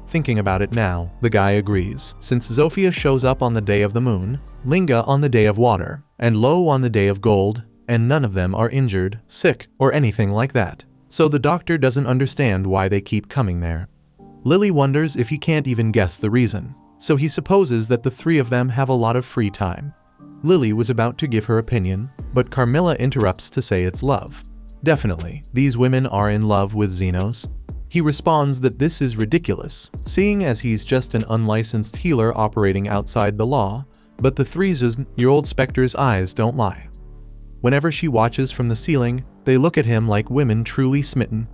Thinking about it now, the guy agrees, since Zofia shows up on the day of the moon, Linga on the day of water, and Lo on the day of gold, and none of them are injured, sick, or anything like that. So the doctor doesn't understand why they keep coming there. Lily wonders if he can't even guess the reason, so he supposes that the 3 of them have a lot of free time. Lily was about to give her opinion, but Carmilla interrupts to say it's love. Definitely, these women are in love with Zenos. He responds that this is ridiculous, seeing as he's just an unlicensed healer operating outside the law, but the 3-year-old Spectre's eyes don't lie. Whenever she watches from the ceiling, they look at him like women truly smitten.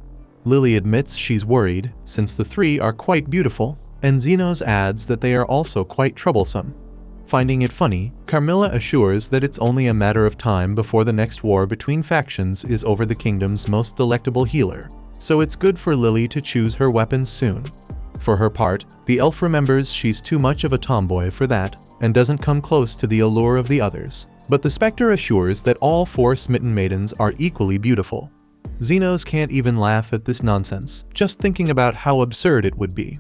Lily admits she's worried, since the 3 are quite beautiful, and Zenos adds that they are also quite troublesome. Finding it funny, Carmilla assures that it's only a matter of time before the next war between factions is over the kingdom's most delectable healer, so it's good for Lily to choose her weapons soon. For her part, the elf remembers she's too much of a tomboy for that, and doesn't come close to the allure of the others. But the Spectre assures that all 4 smitten maidens are equally beautiful. Zenos can't even laugh at this nonsense, just thinking about how absurd it would be.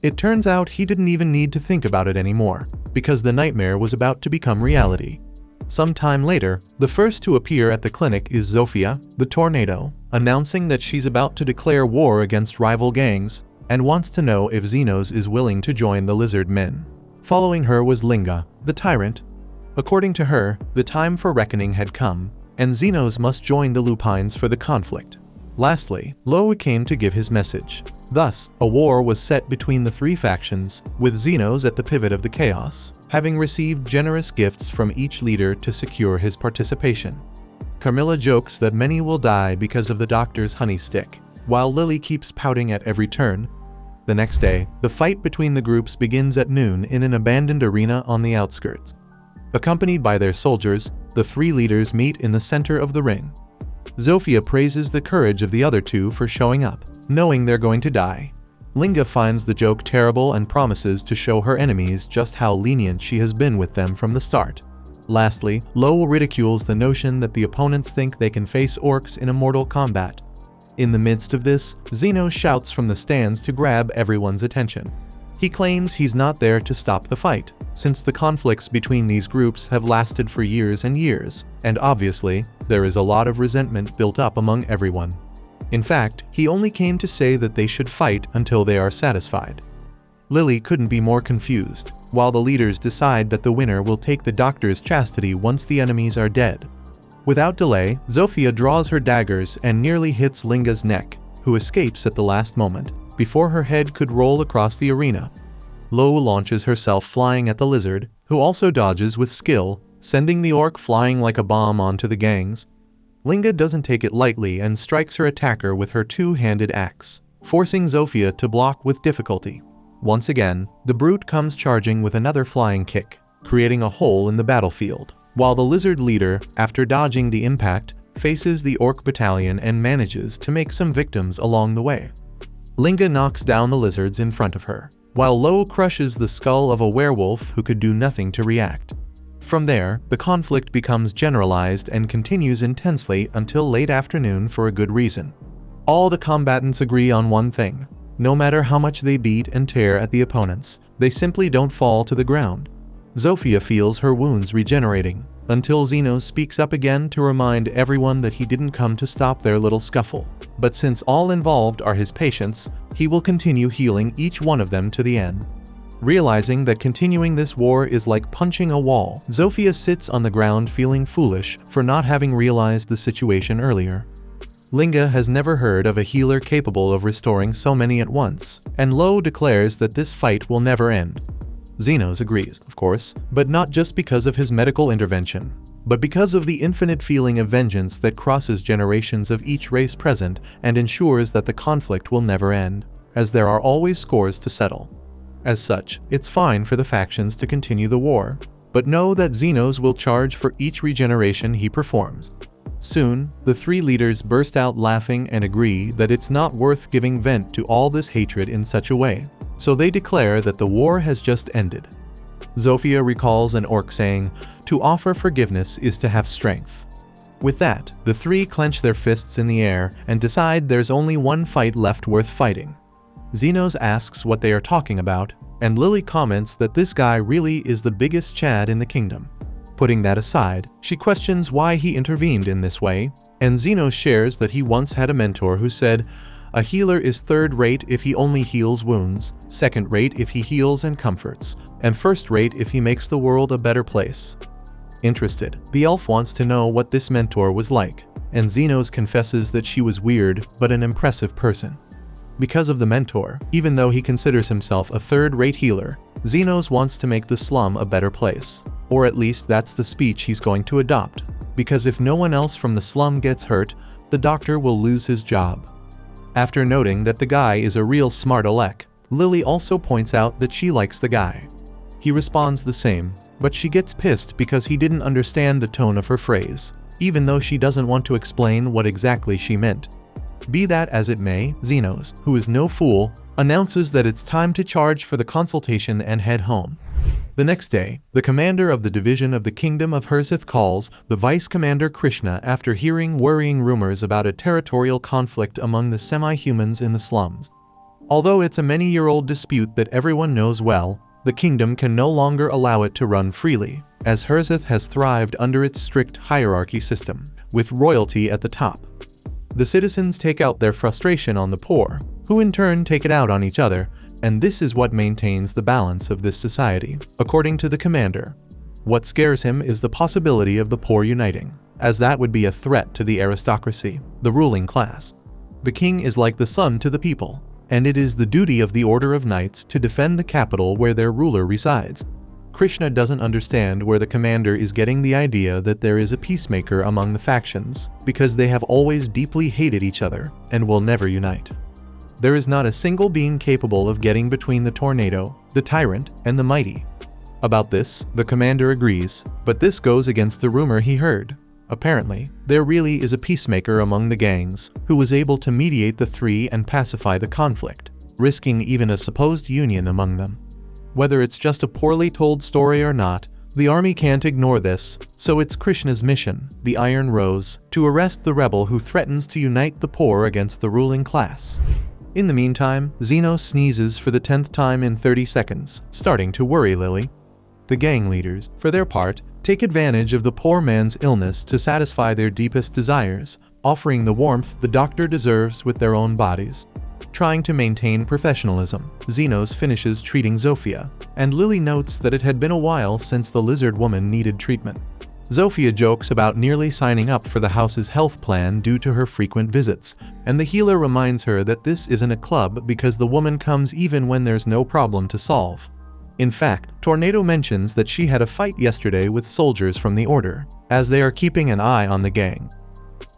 It turns out he didn't even need to think about it anymore, because the nightmare was about to become reality. Sometime later, the first to appear at the clinic is Zofia, the tornado, announcing that she's about to declare war against rival gangs, and wants to know if Zenos is willing to join the lizard men. Following her was Linga, the tyrant. According to her, the time for reckoning had come, and Zenos must join the Lupines for the conflict. Lastly, Lo came to give his message. Thus, a war was set between the 3 factions, with Zenos at the pivot of the chaos, having received generous gifts from each leader to secure his participation. Carmilla jokes that many will die because of the doctor's honey stick, while Lily keeps pouting at every turn. The next day, the fight between the groups begins at noon in an abandoned arena on the outskirts. Accompanied by their soldiers, the 3 leaders meet in the center of the ring. Zofia praises the courage of the other 2 for showing up, knowing they're going to die. Linga finds the joke terrible and promises to show her enemies just how lenient she has been with them from the start. Lastly, Lo ridicules the notion that the opponents think they can face orcs in a mortal combat. In the midst of this, Zenos shouts from the stands to grab everyone's attention. He claims he's not there to stop the fight, since the conflicts between these groups have lasted for years and years, and obviously, there is a lot of resentment built up among everyone. In fact, he only came to say that they should fight until they are satisfied. Lily couldn't be more confused, while the leaders decide that the winner will take the doctor's chastity once the enemies are dead. Without delay, Zofia draws her daggers and nearly hits Linga's neck, who escapes at the last moment, before her head could roll across the arena. Lo launches herself flying at the lizard, who also dodges with skill, sending the orc flying like a bomb onto the gangs. Linga doesn't take it lightly and strikes her attacker with her 2-handed axe, forcing Zofia to block with difficulty. Once again, the brute comes charging with another flying kick, creating a hole in the battlefield, while the lizard leader, after dodging the impact, faces the orc battalion and manages to make some victims along the way. Linga knocks down the lizards in front of her, while Lo crushes the skull of a werewolf who could do nothing to react. From there, the conflict becomes generalized and continues intensely until late afternoon for a good reason. All the combatants agree on one thing: no matter how much they beat and tear at the opponents, they simply don't fall to the ground. Zofia feels her wounds regenerating, until Zenos speaks up again to remind everyone that he didn't come to stop their little scuffle. But since all involved are his patients, he will continue healing each one of them to the end. Realizing that continuing this war is like punching a wall, Zofia sits on the ground feeling foolish for not having realized the situation earlier. Linga has never heard of a healer capable of restoring so many at once, and Lo declares that this fight will never end. Zenos agrees, of course, but not just because of his medical intervention, but because of the infinite feeling of vengeance that crosses generations of each race present and ensures that the conflict will never end, as there are always scores to settle. As such, it's fine for the factions to continue the war, but know that Zenos will charge for each regeneration he performs. Soon, the three leaders burst out laughing and agree that it's not worth giving vent to all this hatred in such a way, so they declare that the war has just ended. Zofia recalls an orc saying, "To offer forgiveness is to have strength." With that, the three clench their fists in the air and decide there's only one fight left worth fighting. Zenos asks what they are talking about, and Lily comments that this guy really is the biggest Chad in the kingdom. Putting that aside, she questions why he intervened in this way, and Zenos shares that he once had a mentor who said, "A healer is third-rate if he only heals wounds, second-rate if he heals and comforts, and first-rate if he makes the world a better place." Interested, the elf wants to know what this mentor was like, and Zenos confesses that she was weird but an impressive person. Because of the mentor, even though he considers himself a third-rate healer, Zenos wants to make the slum a better place. Or at least that's the speech he's going to adopt, because if no one else from the slum gets hurt, the doctor will lose his job. After noting that the guy is a real smart aleck, Lily also points out that she likes the guy. He responds the same, but she gets pissed because he didn't understand the tone of her phrase, even though she doesn't want to explain what exactly she meant. Be that as it may, Zenos, who is no fool, announces that it's time to charge for the consultation and head home. The next day, the commander of the division of the Kingdom of Herzith calls the Vice Commander Krishna after hearing worrying rumors about a territorial conflict among the semi-humans in the slums. Although it's a many-year-old dispute that everyone knows well, the kingdom can no longer allow it to run freely, as Herzith has thrived under its strict hierarchy system, with royalty at the top. The citizens take out their frustration on the poor, who in turn take it out on each other, and this is what maintains the balance of this society, according to the commander. What scares him is the possibility of the poor uniting, as that would be a threat to the aristocracy, the ruling class. The king is like the sun to the people, and it is the duty of the Order of Knights to defend the capital where their ruler resides. Krishna doesn't understand where the commander is getting the idea that there is a peacemaker among the factions, because they have always deeply hated each other and will never unite. There is not a single being capable of getting between the tornado, the tyrant, and the mighty. About this, the commander agrees, but this goes against the rumor he heard. Apparently, there really is a peacemaker among the gangs, who was able to mediate the three and pacify the conflict, risking even a supposed union among them. Whether it's just a poorly told story or not, the army can't ignore this, so it's Krishna's mission, the Iron Rose, to arrest the rebel who threatens to unite the poor against the ruling class. In the meantime, Zenos sneezes for the 10th time in 30 seconds, starting to worry Lily. The gang leaders, for their part, take advantage of the poor man's illness to satisfy their deepest desires, offering the warmth the doctor deserves with their own bodies. Trying to maintain professionalism, Zenos finishes treating Zofia, and Lily notes that it had been a while since the lizard woman needed treatment. Zofia jokes about nearly signing up for the house's health plan due to her frequent visits, and the healer reminds her that this isn't a club because the woman comes even when there's no problem to solve. In fact, Tornado mentions that she had a fight yesterday with soldiers from the Order, as they are keeping an eye on the gang.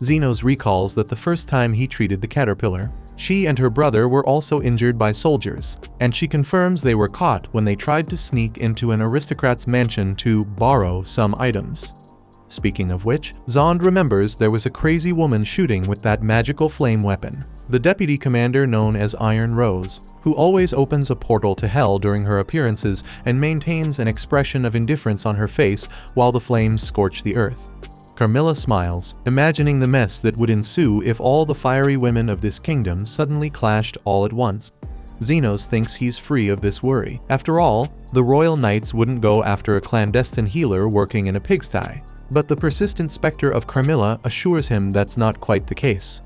Zenos recalls that the first time he treated the caterpillar, she and her brother were also injured by soldiers, and she confirms they were caught when they tried to sneak into an aristocrat's mansion to borrow some items. Speaking of which, Zond remembers there was a crazy woman shooting with that magical flame weapon, the deputy commander known as Iron Rose, who always opens a portal to hell during her appearances and maintains an expression of indifference on her face while the flames scorch the earth. Carmilla smiles, imagining the mess that would ensue if all the fiery women of this kingdom suddenly clashed all at once. Zenos thinks he's free of this worry. After all, the royal knights wouldn't go after a clandestine healer working in a pigsty. But the persistent specter of Carmilla assures him that's not quite the case.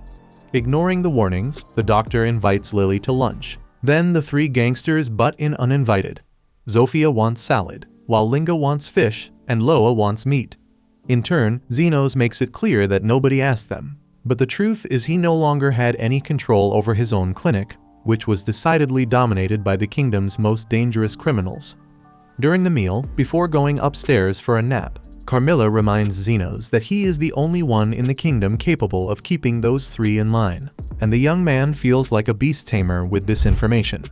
Ignoring the warnings, the doctor invites Lily to lunch. Then the three gangsters butt in uninvited. Zofia wants salad, while Linga wants fish, and Loa wants meat. In turn, Zenos makes it clear that nobody asked them. But the truth is he no longer had any control over his own clinic, which was decidedly dominated by the kingdom's most dangerous criminals. During the meal, before going upstairs for a nap, Carmilla reminds Zenos that he is the only one in the kingdom capable of keeping those three in line, and the young man feels like a beast tamer with this information.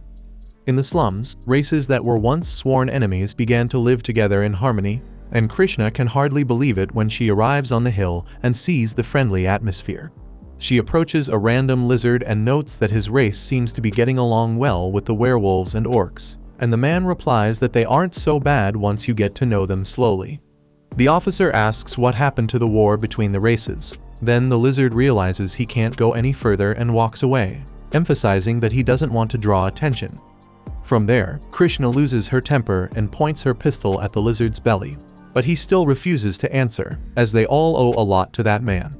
In the slums, races that were once sworn enemies began to live together in harmony, and Krishna can hardly believe it when she arrives on the hill and sees the friendly atmosphere. She approaches a random lizard and notes that his race seems to be getting along well with the werewolves and orcs, and the man replies that they aren't so bad once you get to know them slowly. The officer asks what happened to the war between the races. Then the lizard realizes he can't go any further and walks away, emphasizing that he doesn't want to draw attention. From there, Krishna loses her temper and points her pistol at the lizard's belly, but he still refuses to answer, as they all owe a lot to that man.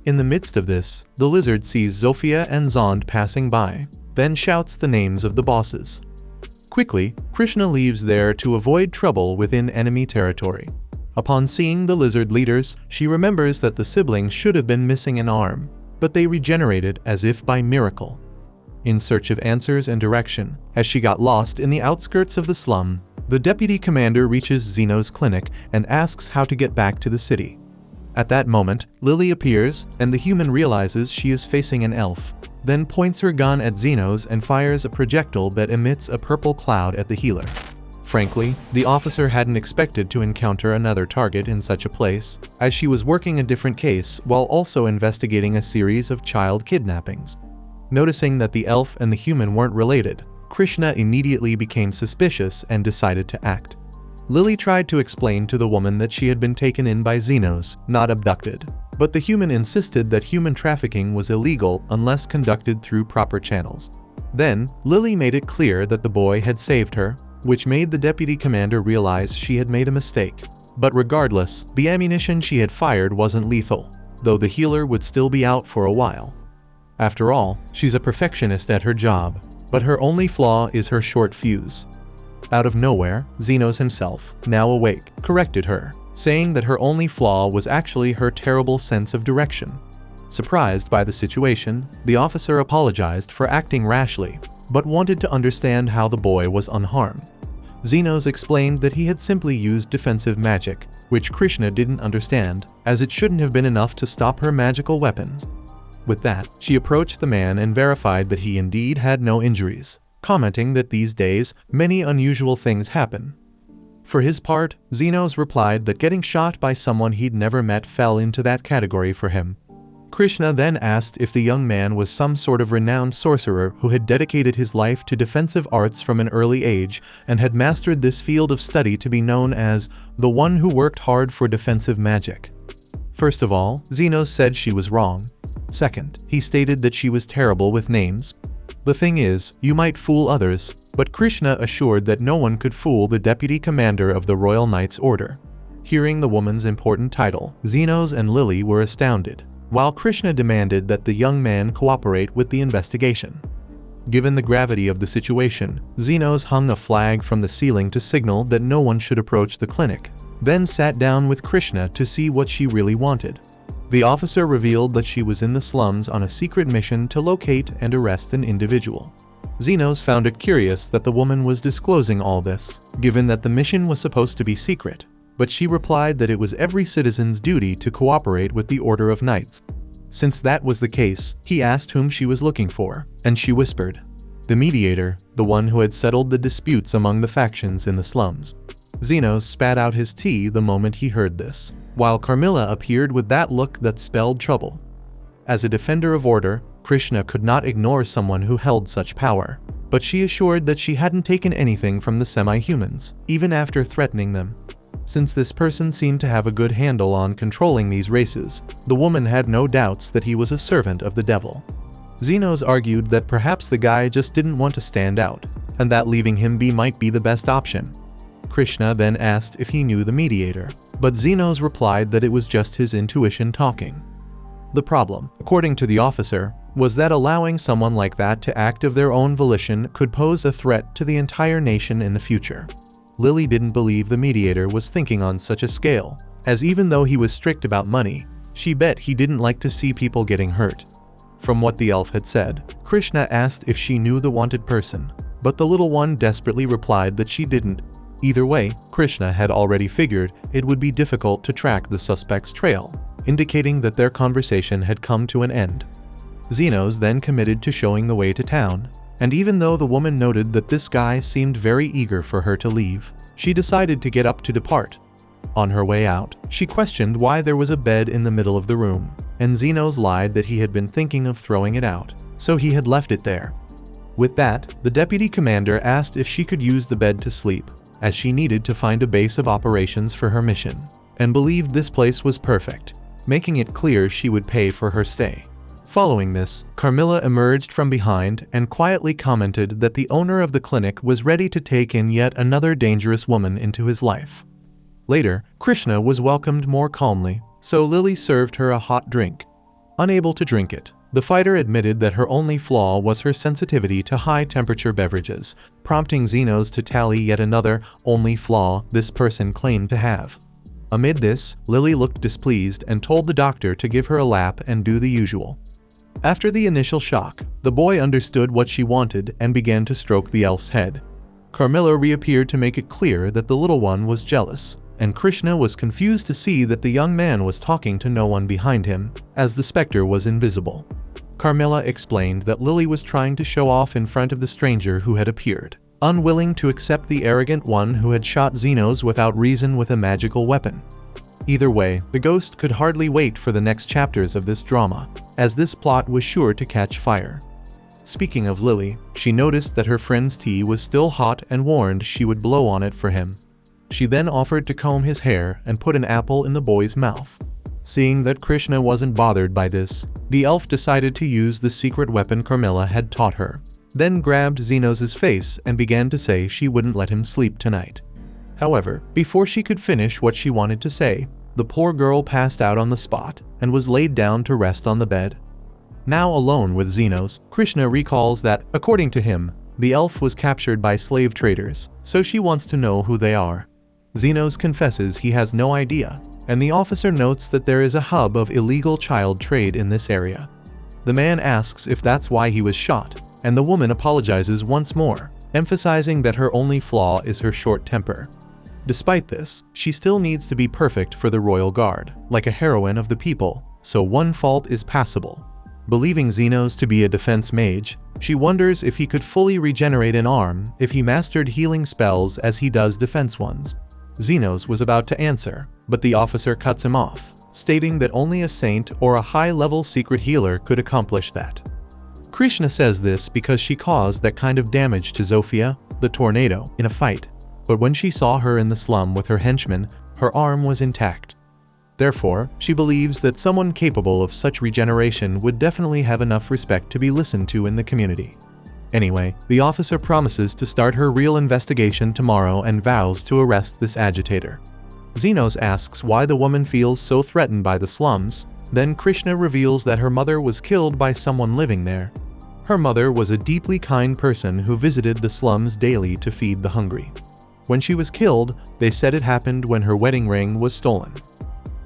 In the midst of this, the lizard sees Zofia and Zond passing by, then shouts the names of the bosses. Quickly, Krishna leaves there to avoid trouble within enemy territory. Upon seeing the lizard leaders, she remembers that the siblings should have been missing an arm, but they regenerated as if by miracle. In search of answers and direction, as she got lost in the outskirts of the slum, the deputy commander reaches Zeno's clinic and asks how to get back to the city. At that moment, Lily appears, and the human realizes she is facing an elf, then points her gun at Zeno's and fires a projectile that emits a purple cloud at the healer. Frankly, the officer hadn't expected to encounter another target in such a place, as she was working a different case while also investigating a series of child kidnappings. Noticing that the elf and the human weren't related, Krishna immediately became suspicious and decided to act. Lily tried to explain to the woman that she had been taken in by Xenos, not abducted, but the human insisted that human trafficking was illegal unless conducted through proper channels. Then, Lily made it clear that the boy had saved her, which made the deputy commander realize she had made a mistake. But regardless, the ammunition she had fired wasn't lethal, though the healer would still be out for a while. After all, she's a perfectionist at her job, but her only flaw is her short fuse. Out of nowhere, Xenos himself, now awake, corrected her, saying that her only flaw was actually her terrible sense of direction. Surprised by the situation, the officer apologized for acting rashly, but wanted to understand how the boy was unharmed. Xenos explained that he had simply used defensive magic, which Krishna didn't understand, as it shouldn't have been enough to stop her magical weapons. With that, she approached the man and verified that he indeed had no injuries, commenting that these days, many unusual things happen. For his part, Xenos replied that getting shot by someone he'd never met fell into that category for him. Krishna then asked if the young man was some sort of renowned sorcerer who had dedicated his life to defensive arts from an early age and had mastered this field of study to be known as the one who worked hard for defensive magic. First of all, Xenos said she was wrong. Second, he stated that she was terrible with names. The thing is, you might fool others, but Krishna assured that no one could fool the deputy commander of the Royal Knights Order. Hearing the woman's important title, Xenos and Lily were astounded, while Krishna demanded that the young man cooperate with the investigation. Given the gravity of the situation, Xenos hung a flag from the ceiling to signal that no one should approach the clinic, then sat down with Krishna to see what she really wanted. The officer revealed that she was in the slums on a secret mission to locate and arrest an individual. Xenos found it curious that the woman was disclosing all this, given that the mission was supposed to be secret, but she replied that it was every citizen's duty to cooperate with the Order of Knights. Since that was the case, he asked whom she was looking for, and she whispered, "The mediator, the one who had settled the disputes among the factions in the slums." Xenos spat out his tea the moment he heard this, while Carmilla appeared with that look that spelled trouble. As a defender of order, Krishna could not ignore someone who held such power, but she assured that she hadn't taken anything from the semi-humans, even after threatening them. Since this person seemed to have a good handle on controlling these races, the woman had no doubts that he was a servant of the devil. Xenos argued that perhaps the guy just didn't want to stand out, and that leaving him be might be the best option. Krishna then asked if he knew the mediator, but Xenos replied that it was just his intuition talking. The problem, according to the officer, was that allowing someone like that to act of their own volition could pose a threat to the entire nation in the future. Lily didn't believe the mediator was thinking on such a scale, as even though he was strict about money, She bet he didn't like to see people getting hurt. From what the elf had said, Krishna asked if she knew the wanted person, but the little one desperately replied that she didn't. Either way, Krishna had already figured it would be difficult to track the suspect's trail, indicating that their conversation had come to an end. Zenos then committed to showing the way to town, and even though the woman noted that this guy seemed very eager for her to leave, she decided to get up to depart. On her way out, she questioned why there was a bed in the middle of the room, and Zenos lied that he had been thinking of throwing it out, so he had left it there. With that, the deputy commander asked if she could use the bed to sleep, as she needed to find a base of operations for her mission, and believed this place was perfect, making it clear she would pay for her stay. Following this, Carmilla emerged from behind and quietly commented that the owner of the clinic was ready to take in yet another dangerous woman into his life. Later, Krishna was welcomed more calmly, so Lily served her a hot drink. Unable to drink it, the fighter admitted that her only flaw was her sensitivity to high-temperature beverages, prompting Zenos to tally yet another only flaw this person claimed to have. Amid this, Lily looked displeased and told the doctor to give her a lap and do the usual. After the initial shock, the boy understood what she wanted and began to stroke the elf's head. Carmilla reappeared to make it clear that the little one was jealous, and Krishna was confused to see that the young man was talking to no one behind him, as the specter was invisible. Carmilla explained that Lily was trying to show off in front of the stranger who had appeared, unwilling to accept the arrogant one who had shot Zenos without reason with a magical weapon. Either way, the ghost could hardly wait for the next chapters of this drama, as this plot was sure to catch fire. Speaking of Lily, she noticed that her friend's tea was still hot and warned she would blow on it for him. She then offered to comb his hair and put an apple in the boy's mouth. Seeing that Krishna wasn't bothered by this, the elf decided to use the secret weapon Carmilla had taught her, then grabbed Zenos' face and began to say she wouldn't let him sleep tonight. However, before she could finish what she wanted to say, the poor girl passed out on the spot and was laid down to rest on the bed. Now alone with Zenos, Krishna recalls that, according to him, the elf was captured by slave traders, so she wants to know who they are. Zenos confesses he has no idea, and the officer notes that there is a hub of illegal child trade in this area. The man asks if that's why he was shot, and the woman apologizes once more, emphasizing that her only flaw is her short temper. Despite this, she still needs to be perfect for the royal guard, like a heroine of the people, so one fault is passable. Believing Zenos to be a defense mage, she wonders if he could fully regenerate an arm if he mastered healing spells as he does defense ones. Zenos was about to answer, but the officer cuts him off, stating that only a saint or a high-level secret healer could accomplish that. Krishna says this because she caused that kind of damage to Zofia, the tornado, in a fight, but when she saw her in the slum with her henchmen, her arm was intact. Therefore, she believes that someone capable of such regeneration would definitely have enough respect to be listened to in the community. Anyway, the officer promises to start her real investigation tomorrow and vows to arrest this agitator. Zenos asks why the woman feels so threatened by the slums, then Krishna reveals that her mother was killed by someone living there. Her mother was a deeply kind person who visited the slums daily to feed the hungry. When she was killed, they said it happened when her wedding ring was stolen.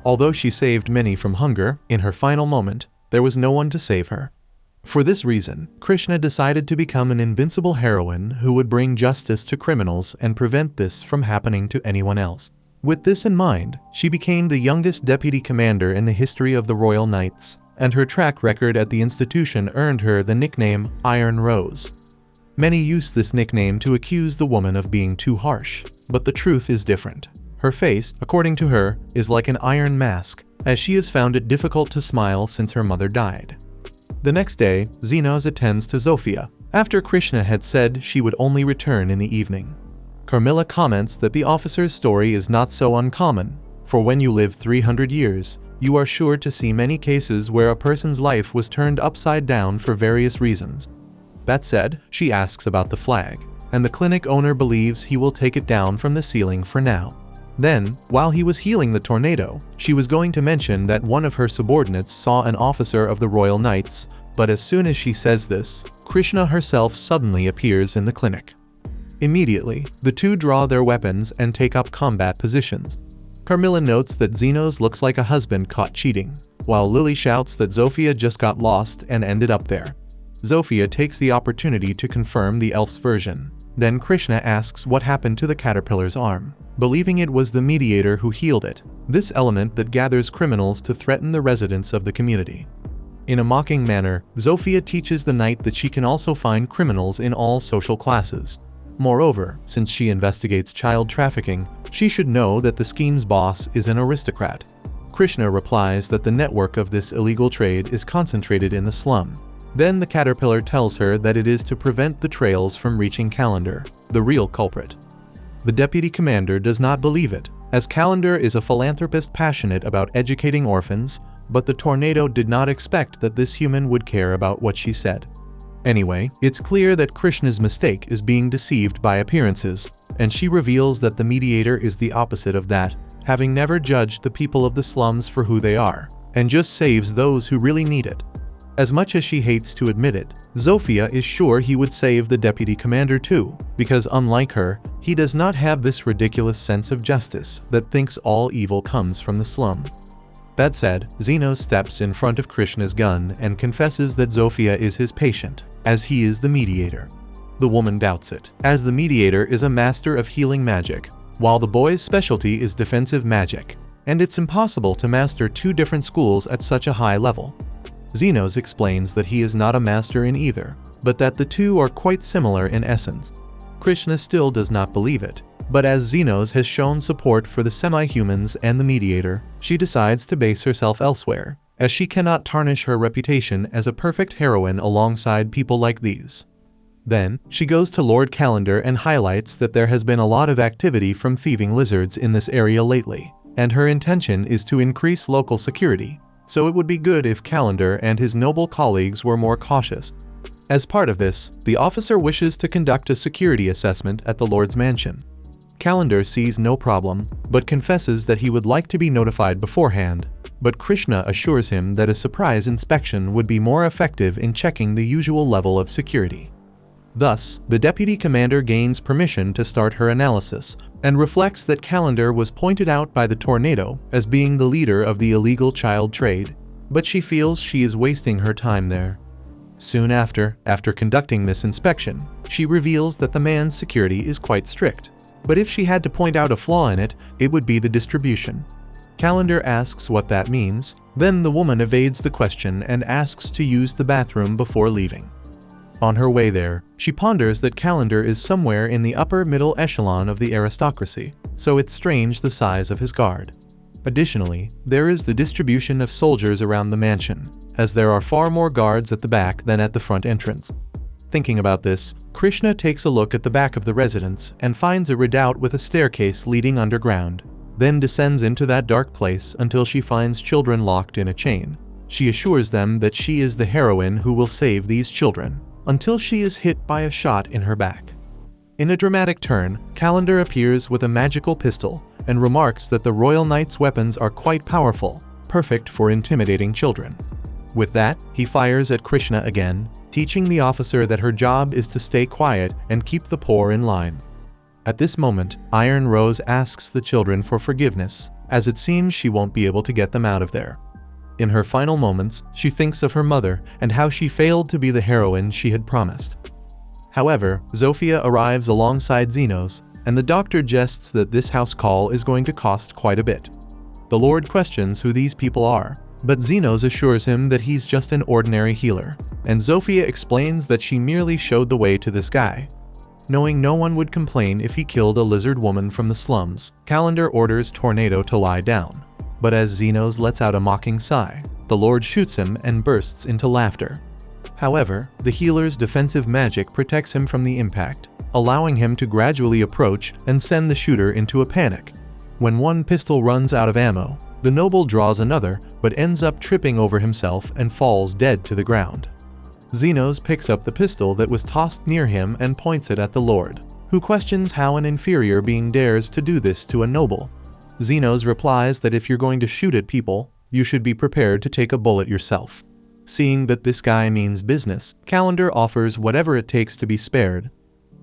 Although she saved many from hunger, in her final moment, there was no one to save her. For this reason, Krishna decided to become an invincible heroine who would bring justice to criminals and prevent this from happening to anyone else. With this in mind, she became the youngest deputy commander in the history of the Royal Knights, and her track record at the institution earned her the nickname Iron Rose. Many use this nickname to accuse the woman of being too harsh, but the truth is different. Her face, according to her, is like an iron mask, as she has found it difficult to smile since her mother died. The next day, Zenos attends to Zofia, after Krishna had said she would only return in the evening. Carmilla comments that the officer's story is not so uncommon, for when you live 300 years, you are sure to see many cases where a person's life was turned upside down for various reasons. That said, she asks about the flag, and the clinic owner believes he will take it down from the ceiling for now. Then, while he was healing the tornado, she was going to mention that one of her subordinates saw an officer of the Royal Knights, but as soon as she says this, Krishna herself suddenly appears in the clinic. Immediately, the two draw their weapons and take up combat positions. Carmilla notes that Zenos looks like a husband caught cheating, while Lily shouts that Zofia just got lost and ended up there. Zofia takes the opportunity to confirm the elf's version. Then Krishna asks what happened to the caterpillar's arm, believing it was the mediator who healed it, this element that gathers criminals to threaten the residents of the community. In a mocking manner, Zofia teaches the knight that she can also find criminals in all social classes. Moreover, since she investigates child trafficking, she should know that the scheme's boss is an aristocrat. Krishna replies that the network of this illegal trade is concentrated in the slum. Then the caterpillar tells her that it is to prevent the trails from reaching Calendar, the real culprit. The deputy commander does not believe it, as Calendar is a philanthropist passionate about educating orphans, but the tornado did not expect that this human would care about what she said. Anyway, it's clear that Krishna's mistake is being deceived by appearances, and she reveals that the mediator is the opposite of that, having never judged the people of the slums for who they are, and just saves those who really need it. As much as she hates to admit it, Zofia is sure he would save the deputy commander too, because unlike her, he does not have this ridiculous sense of justice that thinks all evil comes from the slum. That said, Zeno steps in front of Krishna's gun and confesses that Zofia is his patient, as he is the mediator. The woman doubts it, as the mediator is a master of healing magic, while the boy's specialty is defensive magic, and it's impossible to master two different schools at such a high level. Zenos explains that he is not a master in either, but that the two are quite similar in essence. Krishna still does not believe it, but as Zenos has shown support for the semi-humans and the mediator, she decides to base herself elsewhere, as she cannot tarnish her reputation as a perfect heroine alongside people like these. Then, she goes to Lord Calendar and highlights that there has been a lot of activity from thieving lizards in this area lately, and her intention is to increase local security. So it would be good if Calendar and his noble colleagues were more cautious. As part of this, the officer wishes to conduct a security assessment at the Lord's mansion. Calendar sees no problem, but confesses that he would like to be notified beforehand, but Krishna assures him that a surprise inspection would be more effective in checking the usual level of security. Thus, the deputy commander gains permission to start her analysis, and reflects that Calendar was pointed out by the tornado as being the leader of the illegal child trade, but she feels she is wasting her time there. Soon after conducting this inspection, she reveals that the man's security is quite strict, but if she had to point out a flaw in it, it would be the distribution. Calendar asks what that means, then the woman evades the question and asks to use the bathroom before leaving. On her way there, she ponders that Calendar is somewhere in the upper middle echelon of the aristocracy, so it's strange the size of his guard. Additionally, there is the distribution of soldiers around the mansion, as there are far more guards at the back than at the front entrance. Thinking about this, Krishna takes a look at the back of the residence and finds a redoubt with a staircase leading underground, then descends into that dark place until she finds children locked in a chain. She assures them that she is the heroine who will save these children, until she is hit by a shot in her back. In a dramatic turn, Calendar appears with a magical pistol and remarks that the Royal Knight's weapons are quite powerful, perfect for intimidating children. With that, he fires at Krishna again, teaching the officer that her job is to stay quiet and keep the poor in line. At this moment, Iron Rose asks the children for forgiveness, as it seems she won't be able to get them out of there. In her final moments, she thinks of her mother and how she failed to be the heroine she had promised. However, Zofia arrives alongside Zenos, and the doctor jests that this house call is going to cost quite a bit. The Lord questions who these people are, but Zenos assures him that he's just an ordinary healer, and Zofia explains that she merely showed the way to this guy. Knowing no one would complain if he killed a lizard woman from the slums, Calendar orders Tornado to lie down. But as Zenos lets out a mocking sigh, the Lord shoots him and bursts into laughter. However, the healer's defensive magic protects him from the impact, allowing him to gradually approach and send the shooter into a panic. When one pistol runs out of ammo, the noble draws another but ends up tripping over himself and falls dead to the ground. Zenos picks up the pistol that was tossed near him and points it at the Lord, who questions how an inferior being dares to do this to a noble. Zenos replies that if you're going to shoot at people, you should be prepared to take a bullet yourself. Seeing that this guy means business, Calendar offers whatever it takes to be spared.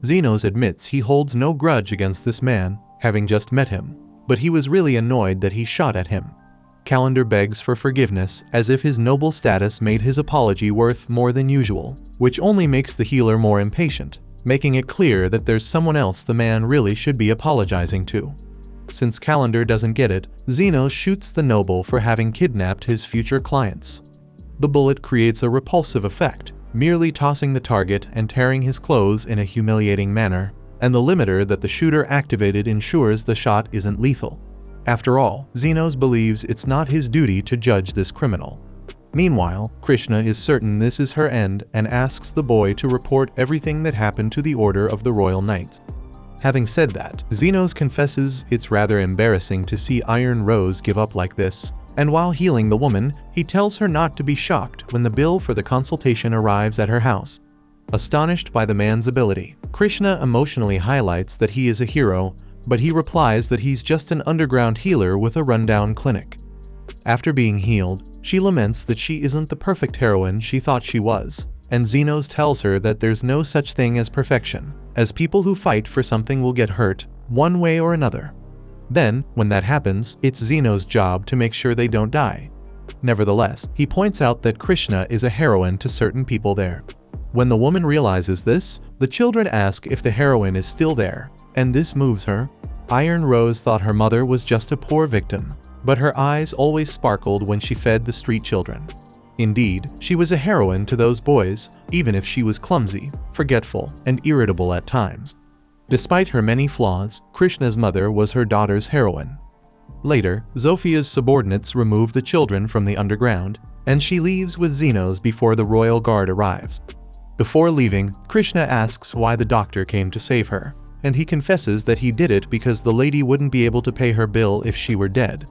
Zenos admits he holds no grudge against this man, having just met him, but he was really annoyed that he shot at him. Calendar begs for forgiveness as if his noble status made his apology worth more than usual, which only makes the healer more impatient, making it clear that there's someone else the man really should be apologizing to. Since Calendar doesn't get it, Zenos shoots the noble for having kidnapped his future clients. The bullet creates a repulsive effect, merely tossing the target and tearing his clothes in a humiliating manner, and the limiter that the shooter activated ensures the shot isn't lethal. After all, Zenos believes it's not his duty to judge this criminal. Meanwhile, Krishna is certain this is her end and asks the boy to report everything that happened to the Order of the Royal Knights. Having said that, Zenos confesses it's rather embarrassing to see Iron Rose give up like this, and while healing the woman, he tells her not to be shocked when the bill for the consultation arrives at her house. Astonished by the man's ability, Krishna emotionally highlights that he is a hero, but he replies that he's just an underground healer with a rundown clinic. After being healed, she laments that she isn't the perfect heroine she thought she was, and Zenos tells her that there's no such thing as perfection, as people who fight for something will get hurt, one way or another. Then, when that happens, it's Zenos' job to make sure they don't die. Nevertheless, he points out that Krishna is a heroine to certain people there. When the woman realizes this, the children ask if the heroine is still there, and this moves her. Iron Rose thought her mother was just a poor victim, but her eyes always sparkled when she fed the street children. Indeed, she was a heroine to those boys, even if she was clumsy, forgetful, and irritable at times. Despite her many flaws, Krishna's mother was her daughter's heroine. Later, Zophia's subordinates remove the children from the underground, and she leaves with Zenos before the royal guard arrives. Before leaving, Krishna asks why the doctor came to save her, and he confesses that he did it because the lady wouldn't be able to pay her bill if she were dead.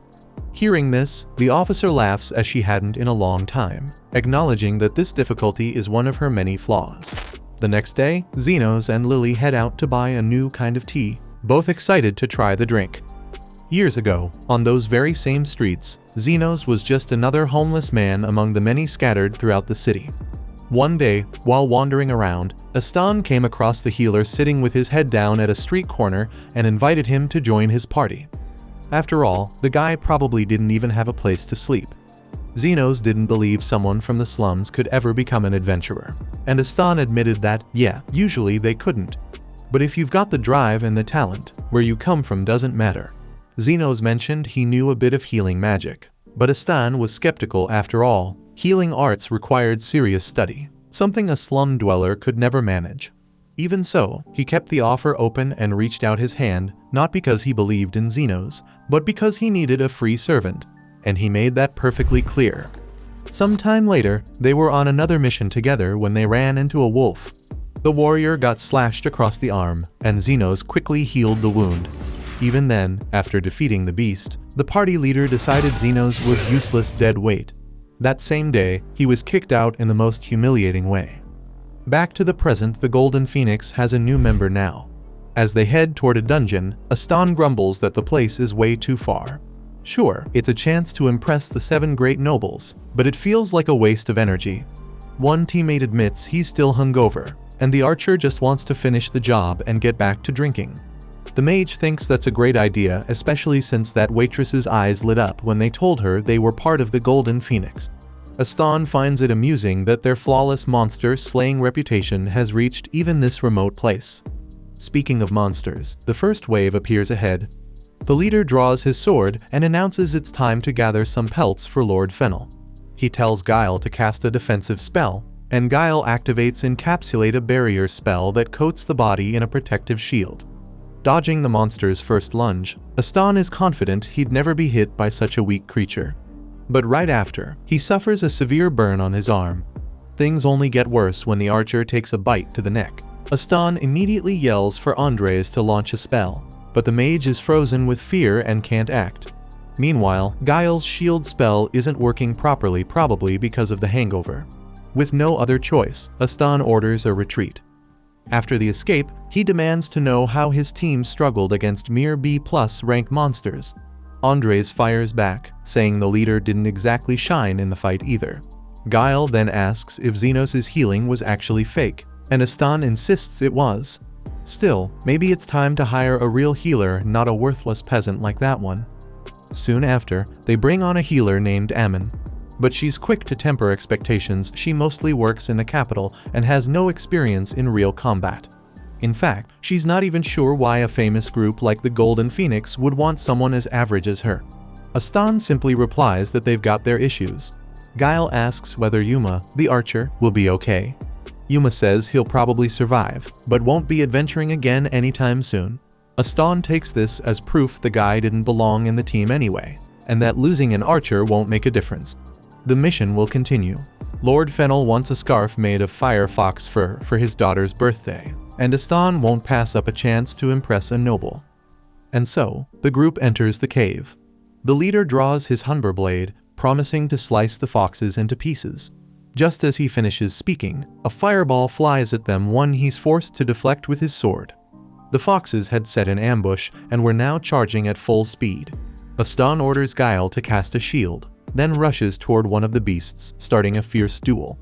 Hearing this, the officer laughs as she hadn't in a long time, acknowledging that this difficulty is one of her many flaws. The next day, Zenos and Lily head out to buy a new kind of tea, both excited to try the drink. Years ago, on those very same streets, Zenos was just another homeless man among the many scattered throughout the city. One day, while wandering around, Astan came across the healer sitting with his head down at a street corner and invited him to join his party. After all, the guy probably didn't even have a place to sleep. Zenos didn't believe someone from the slums could ever become an adventurer, and Astan admitted that, yeah, usually they couldn't. But if you've got the drive and the talent, where you come from doesn't matter. Zenos mentioned he knew a bit of healing magic, but Astan was skeptical after all. Healing arts required serious study, something a slum dweller could never manage. Even so, he kept the offer open and reached out his hand, not because he believed in Zenos, but because he needed a free servant, and he made that perfectly clear. Sometime later, they were on another mission together when they ran into a wolf. The warrior got slashed across the arm, and Zenos quickly healed the wound. Even then, after defeating the beast, the party leader decided Zenos was useless dead weight. That same day, he was kicked out in the most humiliating way. Back to the present, the Golden Phoenix has a new member now. As they head toward a dungeon, Astan grumbles that the place is way too far. Sure, it's a chance to impress the 7 great nobles, but it feels like a waste of energy. One teammate admits he's still hungover, and the archer just wants to finish the job and get back to drinking. The mage thinks that's a great idea, especially since that waitress's eyes lit up when they told her they were part of the Golden Phoenix. Astan finds it amusing that their flawless monster-slaying reputation has reached even this remote place. Speaking of monsters, the first wave appears ahead. The leader draws his sword and announces it's time to gather some pelts for Lord Fennel. He tells Guile to cast a defensive spell, and Guile activates Encapsulate, a barrier spell that coats the body in a protective shield. Dodging the monster's first lunge, Astan is confident he'd never be hit by such a weak creature. But right after, he suffers a severe burn on his arm. Things only get worse when the archer takes a bite to the neck. Astan immediately yells for Andres to launch a spell, but the mage is frozen with fear and can't act. Meanwhile, Guile's shield spell isn't working properly, probably because of the hangover. With no other choice, Astan orders a retreat. After the escape, he demands to know how his team struggled against mere B+ rank monsters. Andres fires back, saying the leader didn't exactly shine in the fight either. Guile then asks if Zenos' healing was actually fake, and Astan insists it was. Still, maybe it's time to hire a real healer, not a worthless peasant like that one. Soon after, they bring on a healer named Amin. But she's quick to temper expectations. She mostly works in the capital and has no experience in real combat. In fact, she's not even sure why a famous group like the Golden Phoenix would want someone as average as her. Astan simply replies that they've got their issues. Guile asks whether Yuma, the archer, will be okay. Yuma says he'll probably survive, but won't be adventuring again anytime soon. Astan takes this as proof the guy didn't belong in the team anyway, and that losing an archer won't make a difference. The mission will continue. Lord Fennel wants a scarf made of fire fox fur for his daughter's birthday, and Astan won't pass up a chance to impress a noble. And so, the group enters the cave. The leader draws his Hunber blade, promising to slice the foxes into pieces. Just as he finishes speaking, a fireball flies at them, one he's forced to deflect with his sword. The foxes had set an ambush and were now charging at full speed. Astan orders Guile to cast a shield, then rushes toward one of the beasts, starting a fierce duel.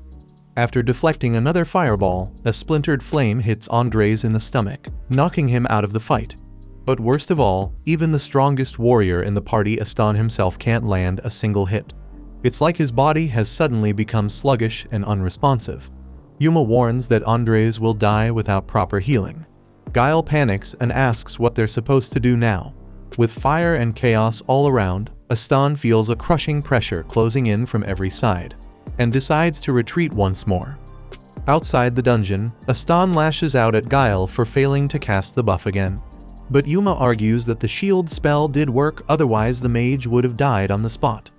After deflecting another fireball, a splintered flame hits Andres in the stomach, knocking him out of the fight. But worst of all, even the strongest warrior in the party, Astan himself, can't land a single hit. It's like his body has suddenly become sluggish and unresponsive. Yuma warns that Andres will die without proper healing. Guile panics and asks what they're supposed to do now. With fire and chaos all around, Astan feels a crushing pressure closing in from every side, and decides to retreat once more. Outside the dungeon, Astan lashes out at Guile for failing to cast the buff again. But Yuma argues that the shield spell did work, otherwise the mage would have died on the spot.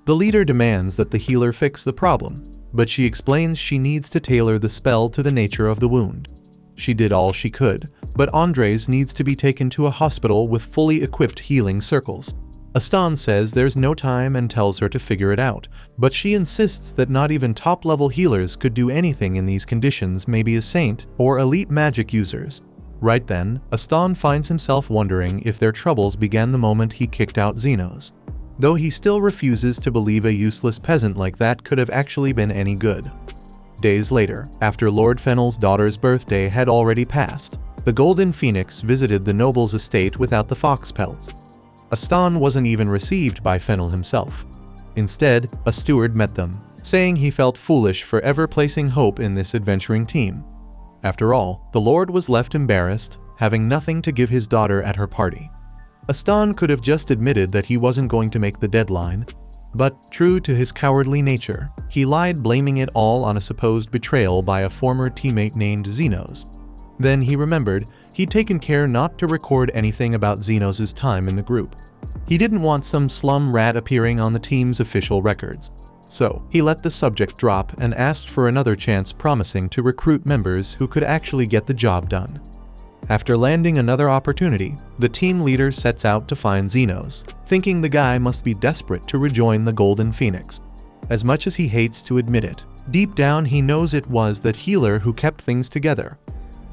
The leader demands that the healer fix the problem, but she explains she needs to tailor the spell to the nature of the wound. She did all she could, but Andres needs to be taken to a hospital with fully equipped healing circles. Astan says there's no time and tells her to figure it out, but she insists that not even top-level healers could do anything in these conditions, maybe a saint or elite magic users. Right then, Astan finds himself wondering if their troubles began the moment he kicked out Xenos. Though he still refuses to believe a useless peasant like that could have actually been any good. Days later, after Lord Fennel's daughter's birthday had already passed, the Golden Phoenix visited the noble's estate without the fox pelts. Astan wasn't even received by Fennel himself. Instead, a steward met them, saying he felt foolish for ever placing hope in this adventuring team. After all, the Lord was left embarrassed, having nothing to give his daughter at her party. Astan could have just admitted that he wasn't going to make the deadline, but, true to his cowardly nature, he lied, blaming it all on a supposed betrayal by a former teammate named Xenos. Then he remembered he'd taken care not to record anything about Xenos' time in the group. He didn't want some slum rat appearing on the team's official records. So, he let the subject drop and asked for another chance, promising to recruit members who could actually get the job done. After landing another opportunity, the team leader sets out to find Xenos, thinking the guy must be desperate to rejoin the Golden Phoenix. As much as he hates to admit it, deep down he knows it was that healer who kept things together.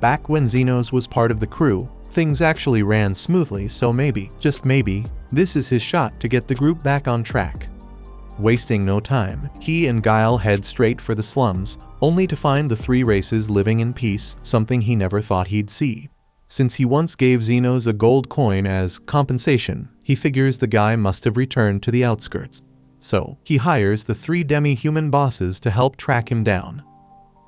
Back when Xenos was part of the crew, things actually ran smoothly, so maybe, just maybe, this is his shot to get the group back on track. Wasting no time, he and Guile head straight for the slums, only to find the three races living in peace, something he never thought he'd see. Since he once gave Xenos a gold coin as compensation, he figures the guy must have returned to the outskirts. So, he hires the three demi-human bosses to help track him down.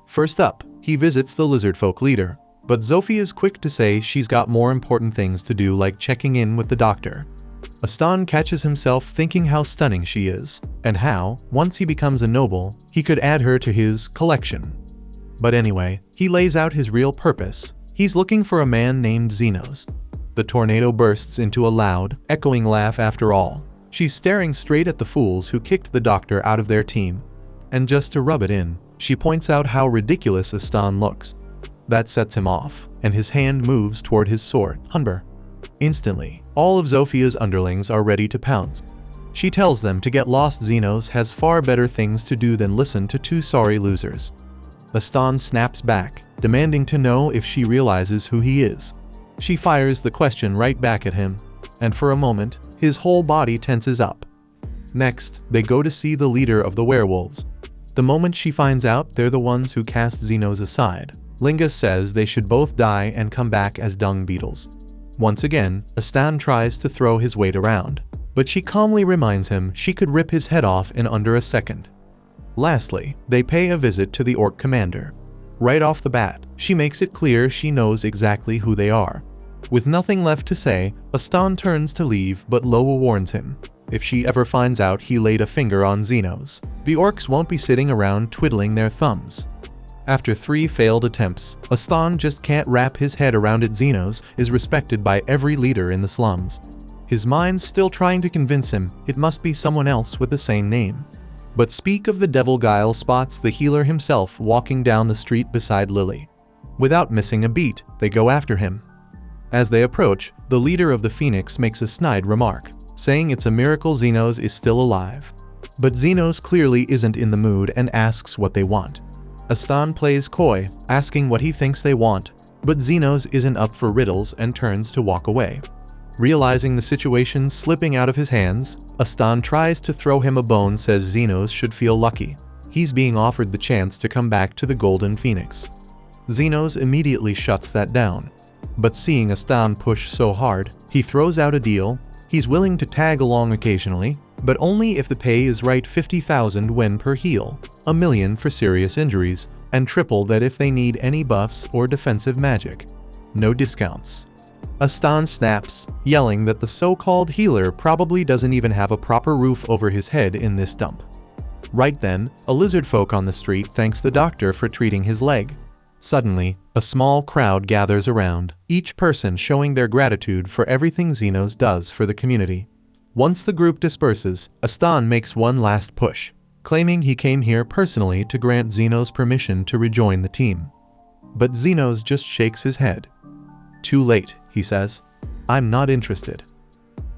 First up, he visits the lizardfolk leader, but Zofia is quick to say she's got more important things to do, like checking in with the doctor. Astan catches himself thinking how stunning she is, and how, once he becomes a noble, he could add her to his collection. But anyway, he lays out his real purpose. He's looking for a man named Xenos. The tornado bursts into a loud, echoing laugh after all. She's staring straight at the fools who kicked the doctor out of their team. And just to rub it in, she points out how ridiculous Astan looks. That sets him off, and his hand moves toward his sword, Hunber. Instantly, all of Zofia's underlings are ready to pounce. She tells them to get lost. Xenos has far better things to do than listen to two sorry losers. Astan snaps back, demanding to know if she realizes who he is. She fires the question right back at him, and for a moment, his whole body tenses up. Next, they go to see the leader of the werewolves. The moment she finds out they're the ones who cast Xenos aside, Linga says they should both die and come back as dung beetles. Once again, Astan tries to throw his weight around. but she calmly reminds him she could rip his head off in under a second. Lastly, they pay a visit to the orc commander. Right off the bat, she makes it clear she knows exactly who they are. With nothing left to say, Astan turns to leave, but Loa warns him. If she ever finds out he laid a finger on Xenos, the orcs won't be sitting around twiddling their thumbs. After 3 failed attempts, Astan just can't wrap his head around it. Xenos is respected by every leader in the slums. His mind's still trying to convince him it must be someone else with the same name. But speak of the devil, Guile spots the healer himself walking down the street beside Lily. Without missing a beat, they go after him. As they approach, the leader of the Phoenix makes a snide remark, saying it's a miracle Xenos is still alive. But Xenos clearly isn't in the mood and asks what they want. Astan plays coy, asking what he thinks they want, but Xenos isn't up for riddles and turns to walk away. Realizing the situation's slipping out of his hands, Astan tries to throw him a bone, says Xenos should feel lucky. He's being offered the chance to come back to the Golden Phoenix. Xenos immediately shuts that down. But seeing Astan push so hard, he throws out a deal. He's willing to tag along occasionally, but only if the pay is right. 50,000 Wen per heal, $1 million for serious injuries, and triple that if they need any buffs or defensive magic. No discounts. Astan snaps, yelling that the so-called healer probably doesn't even have a proper roof over his head in this dump. Right then, a lizard folk on the street thanks the doctor for treating his leg. Suddenly, a small crowd gathers around, each person showing their gratitude for everything Xenos does for the community. Once the group disperses, Astan makes one last push, claiming he came here personally to grant Xenos permission to rejoin the team. But Xenos just shakes his head. Too late, he says. I'm not interested.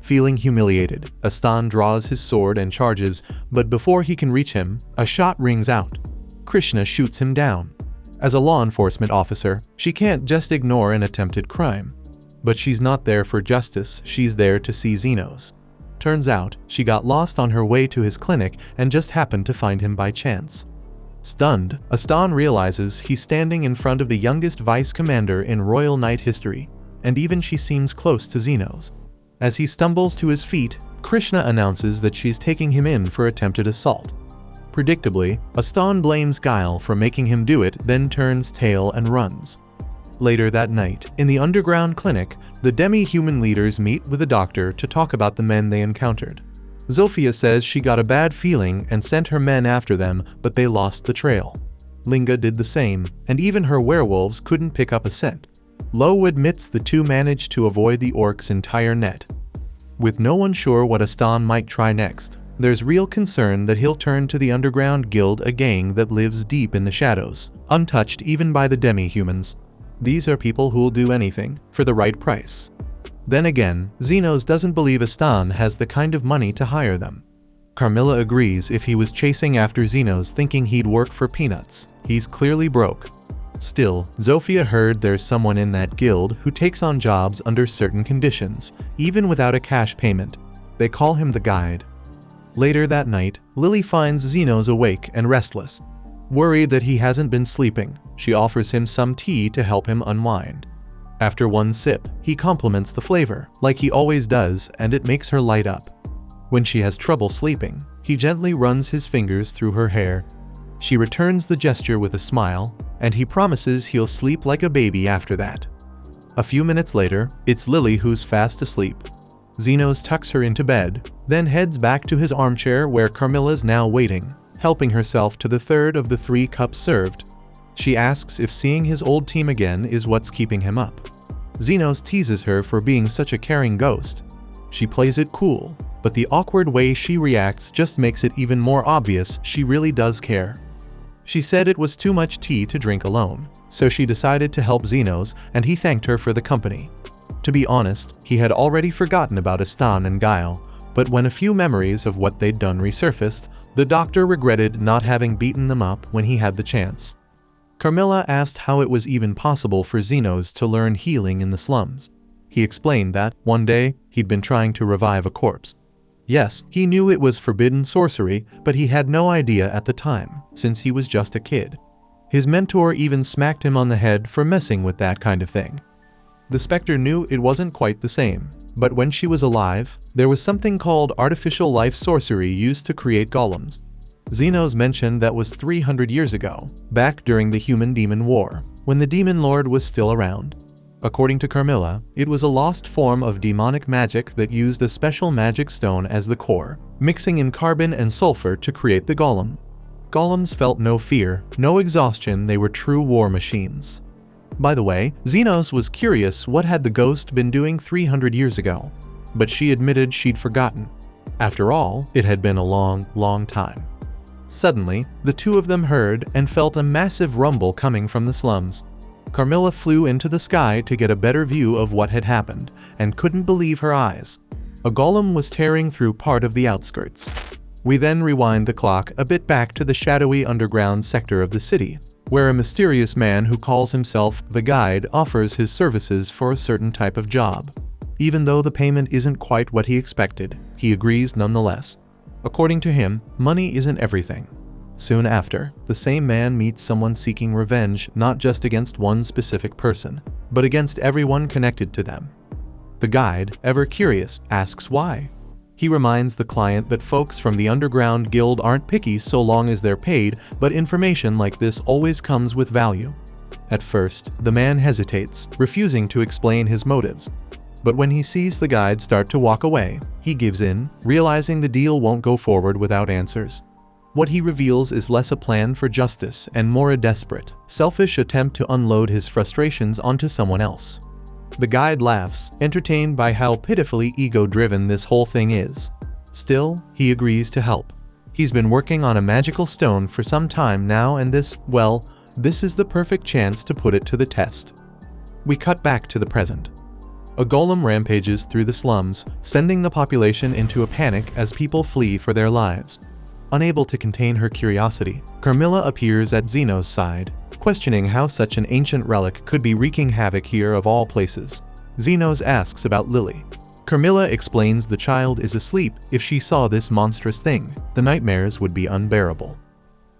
Feeling humiliated, Astan draws his sword and charges, but before he can reach him, a shot rings out. Krishna shoots him down. As a law enforcement officer, she can't just ignore an attempted crime. But she's not there for justice, she's there to see Xenos. Turns out, she got lost on her way to his clinic and just happened to find him by chance. Stunned, Astan realizes he's standing in front of the youngest vice commander in Royal Knight history, and even she seems close to Xenos. As he stumbles to his feet, Krishna announces that she's taking him in for attempted assault. Predictably, Astan blames Guile for making him do it, then turns tail and runs. Later that night, in the underground clinic, the demi-human leaders meet with the doctor to talk about the men they encountered. Zofia says she got a bad feeling and sent her men after them, but they lost the trail. Linga did the same, and even her werewolves couldn't pick up a scent. Lo admits the two managed to avoid the orcs' entire net. With no one sure what Astan might try next, there's real concern that he'll turn to the underground guild, a gang that lives deep in the shadows, untouched even by the demi-humans. These are people who'll do anything, for the right price. Then again, Xenos doesn't believe Astan has the kind of money to hire them. Carmilla agrees if he was chasing after Xenos thinking he'd work for peanuts. He's clearly broke. Still, Zofia heard there's someone in that guild who takes on jobs under certain conditions, even without a cash payment. They call him the Guide. Later that night, Lily finds Xenos awake and restless. Worried that he hasn't been sleeping, she offers him some tea to help him unwind. After one sip, he compliments the flavor, like he always does, and it makes her light up. When she has trouble sleeping, he gently runs his fingers through her hair. She returns the gesture with a smile, and he promises he'll sleep like a baby after that. A few minutes later, it's Lily who's fast asleep. Xenos tucks her into bed, then heads back to his armchair where Carmilla's now waiting, helping herself to the third of the 3 cups served. She asks if seeing his old team again is what's keeping him up. Xenos teases her for being such a caring ghost. She plays it cool, but the awkward way she reacts just makes it even more obvious she really does care. She said it was too much tea to drink alone, so she decided to help Xenos, and he thanked her for the company. To be honest, he had already forgotten about Astan and Guile, but when a few memories of what they'd done resurfaced, the doctor regretted not having beaten them up when he had the chance. Carmilla asked how it was even possible for Xenos to learn healing in the slums. He explained that, one day, he'd been trying to revive a corpse. Yes, he knew it was forbidden sorcery, but he had no idea at the time, since he was just a kid. His mentor even smacked him on the head for messing with that kind of thing. The Spectre knew it wasn't quite the same, But when she was alive, there was something called artificial life sorcery used to create golems. Xenos mentioned that was 300 years ago, back during the Human-Demon War, when the Demon Lord was still around. According to Carmilla, it was a lost form of demonic magic that used a special magic stone as the core, mixing in carbon and sulfur to create the golem. Golems felt no fear, no exhaustion, they were true war machines. By the way, Xenos was curious what had the ghost been doing 300 years ago, but she admitted she'd forgotten. After all, it had been a long time. Suddenly, the two of them heard and felt a massive rumble coming from the slums. Carmilla flew into the sky to get a better view of what had happened, and couldn't believe her eyes. A golem was tearing through part of the outskirts. We then rewind the clock a bit back to the shadowy underground sector of the city, where a mysterious man who calls himself the Guide offers his services for a certain type of job. Even though the payment isn't quite what he expected, he agrees nonetheless. According to him, money isn't everything. Soon after, the same man meets someone seeking revenge not just against one specific person, but against everyone connected to them. The Guide, ever curious, asks why. He reminds the client that folks from the underground guild aren't picky so long as they're paid, but information like this always comes with value. At first, the man hesitates, refusing to explain his motives. But when he sees the Guide start to walk away, he gives in, realizing the deal won't go forward without answers. What he reveals is less a plan for justice and more a desperate, selfish attempt to unload his frustrations onto someone else. The Guide laughs, entertained by how pitifully ego-driven this whole thing is. Still, he agrees to help. He's been working on a magical stone for some time now, and this is the perfect chance to put it to the test. We cut back to the present. A golem rampages through the slums, sending the population into a panic as people flee for their lives. Unable to contain her curiosity, Carmilla appears at Xenos' side, questioning how such an ancient relic could be wreaking havoc here of all places. Xenos asks about Lily. Carmilla explains the child is asleep. If she saw this monstrous thing, the nightmares would be unbearable.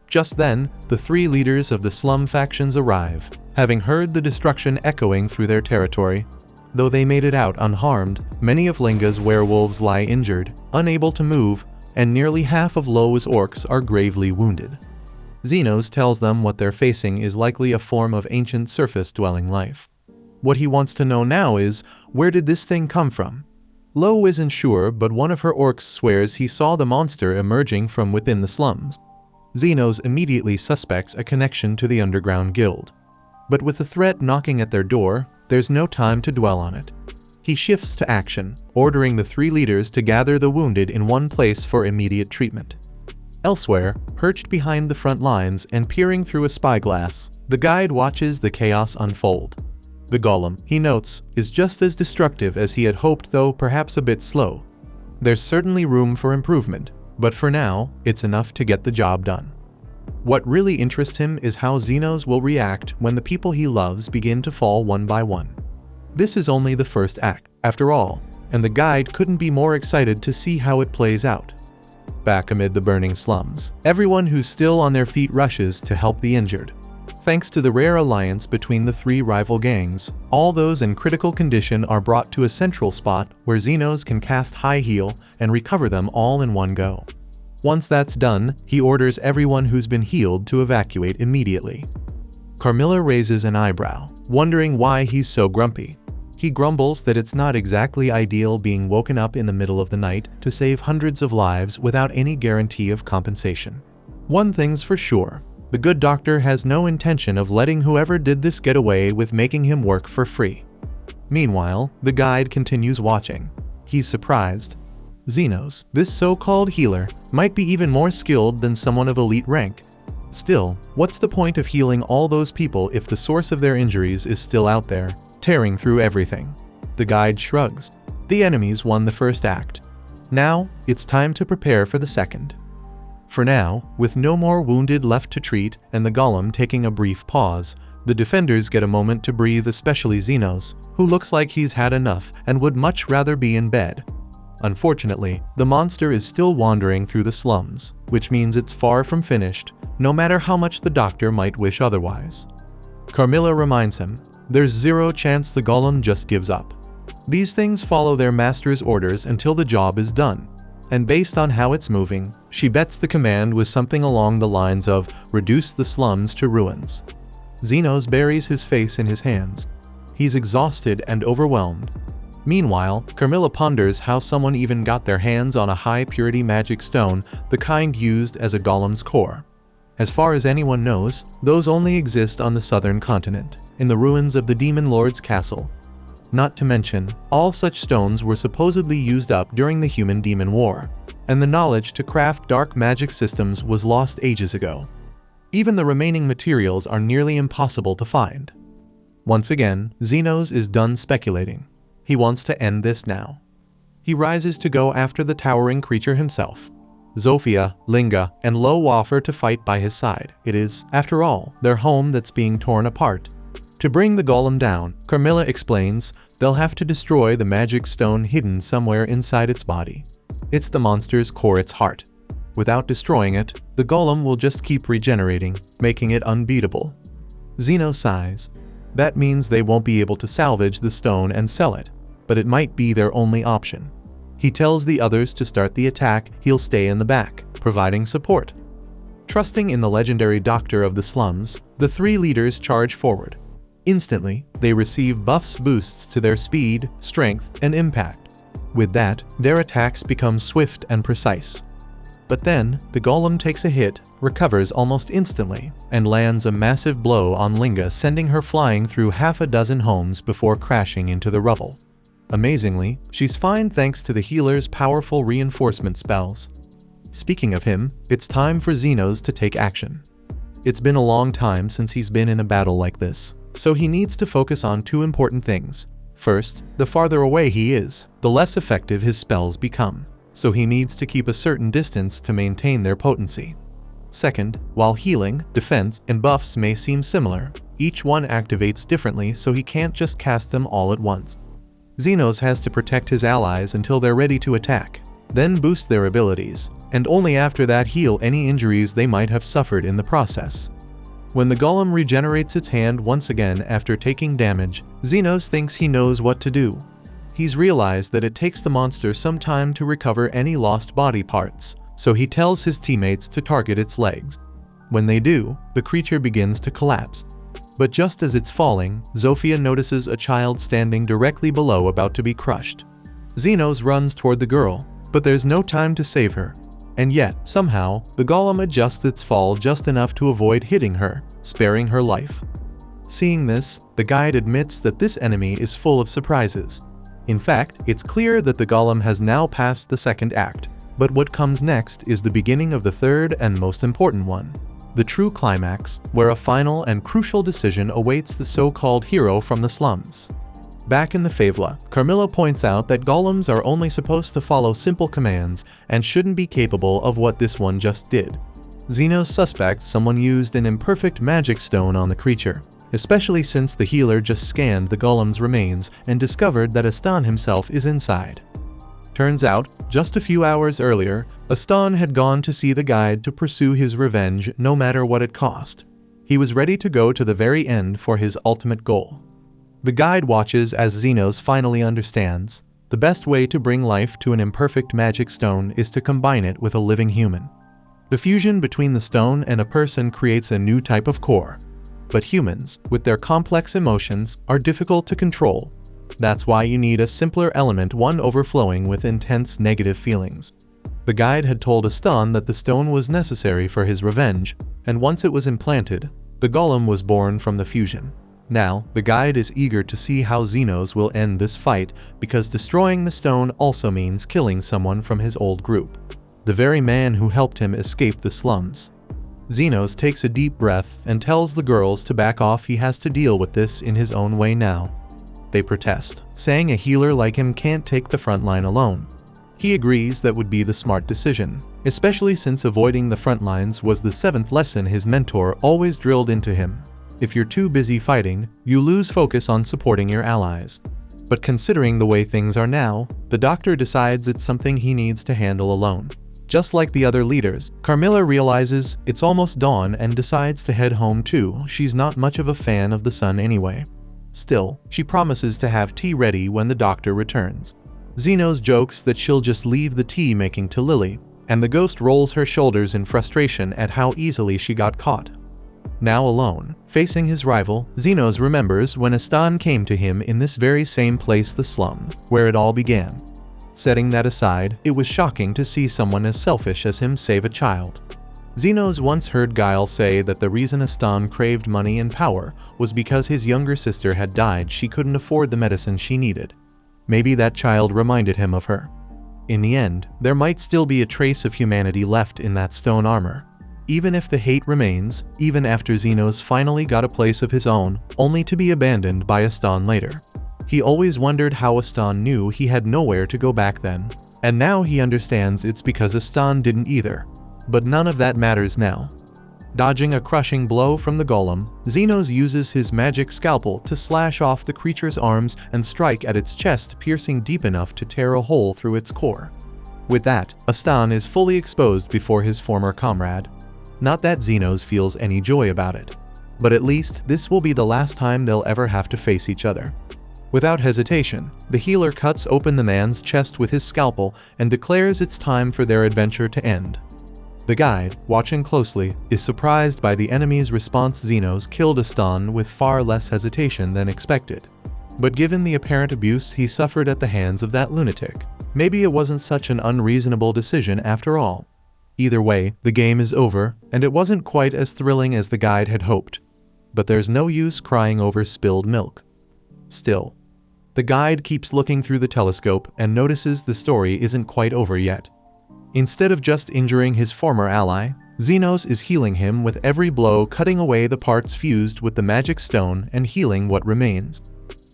Just then, the three leaders of the slum factions arrive, having heard the destruction echoing through their territory. Though they made it out unharmed, many of Linga's werewolves lie injured, unable to move, and nearly half of Loa's orcs are gravely wounded. Xenos tells them what they're facing is likely a form of ancient surface-dwelling life. What he wants to know now is, where did this thing come from? Lo isn't sure, but one of her orcs swears he saw the monster emerging from within the slums. Xenos immediately suspects a connection to the underground guild. But with the threat knocking at their door, there's no time to dwell on it. He shifts to action, ordering the three leaders to gather the wounded in one place for immediate treatment. Elsewhere, perched behind the front lines and peering through a spyglass, the Guide watches the chaos unfold. The golem, he notes, is just as destructive as he had hoped, though perhaps a bit slow. There's certainly room for improvement, but for now, it's enough to get the job done. What really interests him is how Xenos will react when the people he loves begin to fall one by one. This is only the first act, after all, and the Guide couldn't be more excited to see how it plays out. Back amid the burning slums, everyone who's still on their feet rushes to help the injured. Thanks to the rare alliance between the three rival gangs, all those in critical condition are brought to a central spot where Xenos can cast High Heal and recover them all in one go. Once that's done, he orders everyone who's been healed to evacuate immediately. Carmilla raises an eyebrow, wondering why he's so grumpy. He grumbles that it's not exactly ideal being woken up in the middle of the night to save hundreds of lives without any guarantee of compensation. One thing's for sure, the good doctor has no intention of letting whoever did this get away with making him work for free. Meanwhile, the Guide continues watching. He's surprised. Xenos, this so-called healer, might be even more skilled than someone of elite rank. Still, what's the point of healing all those people if the source of their injuries is still out there, tearing through everything? The Guide shrugs. The enemies won the first act. Now, it's time to prepare for the second. For now, with no more wounded left to treat and the golem taking a brief pause, the defenders get a moment to breathe, especially Xenos, who looks like he's had enough and would much rather be in bed. Unfortunately, the monster is still wandering through the slums, which means it's far from finished, no matter how much the doctor might wish otherwise. Carmilla reminds him, there's zero chance the golem just gives up. These things follow their master's orders until the job is done. And based on how it's moving, she bets the command was something along the lines of reduce the slums to ruins. Xenos buries his face in his hands. He's exhausted and overwhelmed. Meanwhile, Carmilla ponders how someone even got their hands on a high-purity magic stone, the kind used as a golem's core. As far as anyone knows, those only exist on the southern continent, in the ruins of the Demon Lord's castle. Not to mention, all such stones were supposedly used up during the Human-Demon War, and the knowledge to craft dark magic systems was lost ages ago. Even the remaining materials are nearly impossible to find. Once again, Xenos is done speculating. He wants to end this now. He rises to go after the towering creature himself. Zofia, Linga, and Lo offer to fight by his side. It is, after all, their home that's being torn apart. To bring the golem down, Carmilla explains, they'll have to destroy the magic stone hidden somewhere inside its body. It's the monster's core, its heart. Without destroying it, the golem will just keep regenerating, making it unbeatable. Xeno sighs. That means they won't be able to salvage the stone and sell it, but it might be their only option. He tells the others to start the attack, he'll stay in the back, providing support. Trusting in the legendary doctor of the slums, the three leaders charge forward. Instantly, they receive buffs boosts to their speed, strength, and impact. With that, their attacks become swift and precise. But then, the golem takes a hit, recovers almost instantly, and lands a massive blow on Linga, sending her flying through half a dozen homes before crashing into the rubble. Amazingly, she's fine thanks to the healer's powerful reinforcement spells. Speaking of him, it's time for Xenos to take action. It's been a long time since he's been in a battle like this, so he needs to focus on two important things. First, the farther away he is, the less effective his spells become, so he needs to keep a certain distance to maintain their potency. Second, while healing, defense, and buffs may seem similar, each one activates differently, so he can't just cast them all at once. Xenos has to protect his allies until they're ready to attack, then boost their abilities, and only after that heal any injuries they might have suffered in the process. When the golem regenerates its hand once again after taking damage, Xenos thinks he knows what to do. He's realized that it takes the monster some time to recover any lost body parts, so he tells his teammates to target its legs. When they do, the creature begins to collapse. But just as it's falling, Zofia notices a child standing directly below about to be crushed. Xenos runs toward the girl, but there's no time to save her. And yet, somehow, the golem adjusts its fall just enough to avoid hitting her, sparing her life. Seeing this, the guide admits that this enemy is full of surprises. In fact, it's clear that the golem has now passed the second act, but what comes next is the beginning of the third and most important one. The true climax, where a final and crucial decision awaits the so-called hero from the slums. Back in the favela, Carmilla points out that golems are only supposed to follow simple commands and shouldn't be capable of what this one just did. Xenos suspects someone used an imperfect magic stone on the creature, especially since the healer just scanned the golem's remains and discovered that Astan himself is inside. Turns out, just a few hours earlier, Astan had gone to see the guide to pursue his revenge no matter what it cost. He was ready to go to the very end for his ultimate goal. The guide watches as Xenos finally understands, the best way to bring life to an imperfect magic stone is to combine it with a living human. The fusion between the stone and a person creates a new type of core. But humans, with their complex emotions, are difficult to control. That's why you need a simpler element, one overflowing with intense negative feelings. The guide had told Astan that the stone was necessary for his revenge, and once it was implanted, the golem was born from the fusion. Now, the guide is eager to see how Xenos will end this fight, because destroying the stone also means killing someone from his old group. The very man who helped him escape the slums. Xenos takes a deep breath and tells the girls to back off. He has to deal with this in his own way now. They protest, saying a healer like him can't take the front line alone. He agrees that would be the smart decision, especially since avoiding the front lines was the 7th lesson his mentor always drilled into him. If you're too busy fighting, you lose focus on supporting your allies. But considering the way things are now, the doctor decides it's something he needs to handle alone. Just like the other leaders, Carmilla realizes it's almost dawn and decides to head home too. She's not much of a fan of the sun anyway. Still, she promises to have tea ready when the doctor returns. Zenos jokes that she'll just leave the tea making to Lily, and the ghost rolls her shoulders in frustration at how easily she got caught. Now alone, facing his rival, Zenos remembers when Astan came to him in this very same place, the slums, where it all began. Setting that aside, it was shocking to see someone as selfish as him save a child. Zenos once heard Guile say that the reason Astan craved money and power was because his younger sister had died. She couldn't afford the medicine she needed. Maybe that child reminded him of her. In the end, there might still be a trace of humanity left in that stone armor. Even if the hate remains, even after Zenos finally got a place of his own, only to be abandoned by Astan later. He always wondered how Astan knew he had nowhere to go back then, and now he understands it's because Astan didn't either. But none of that matters now. Dodging a crushing blow from the golem, Zenos uses his magic scalpel to slash off the creature's arms and strike at its chest, piercing deep enough to tear a hole through its core. With that, Astan is fully exposed before his former comrade. Not that Zenos feels any joy about it, but at least this will be the last time they'll ever have to face each other. Without hesitation, the healer cuts open the man's chest with his scalpel and declares it's time for their adventure to end. The guide, watching closely, is surprised by the enemy's response. Zenos killed Astan with far less hesitation than expected. But given the apparent abuse he suffered at the hands of that lunatic, maybe it wasn't such an unreasonable decision after all. Either way, the game is over, and it wasn't quite as thrilling as the guide had hoped. But there's no use crying over spilled milk. Still, the guide keeps looking through the telescope and notices the story isn't quite over yet. Instead of just injuring his former ally, Zenos is healing him with every blow, cutting away the parts fused with the magic stone and healing what remains.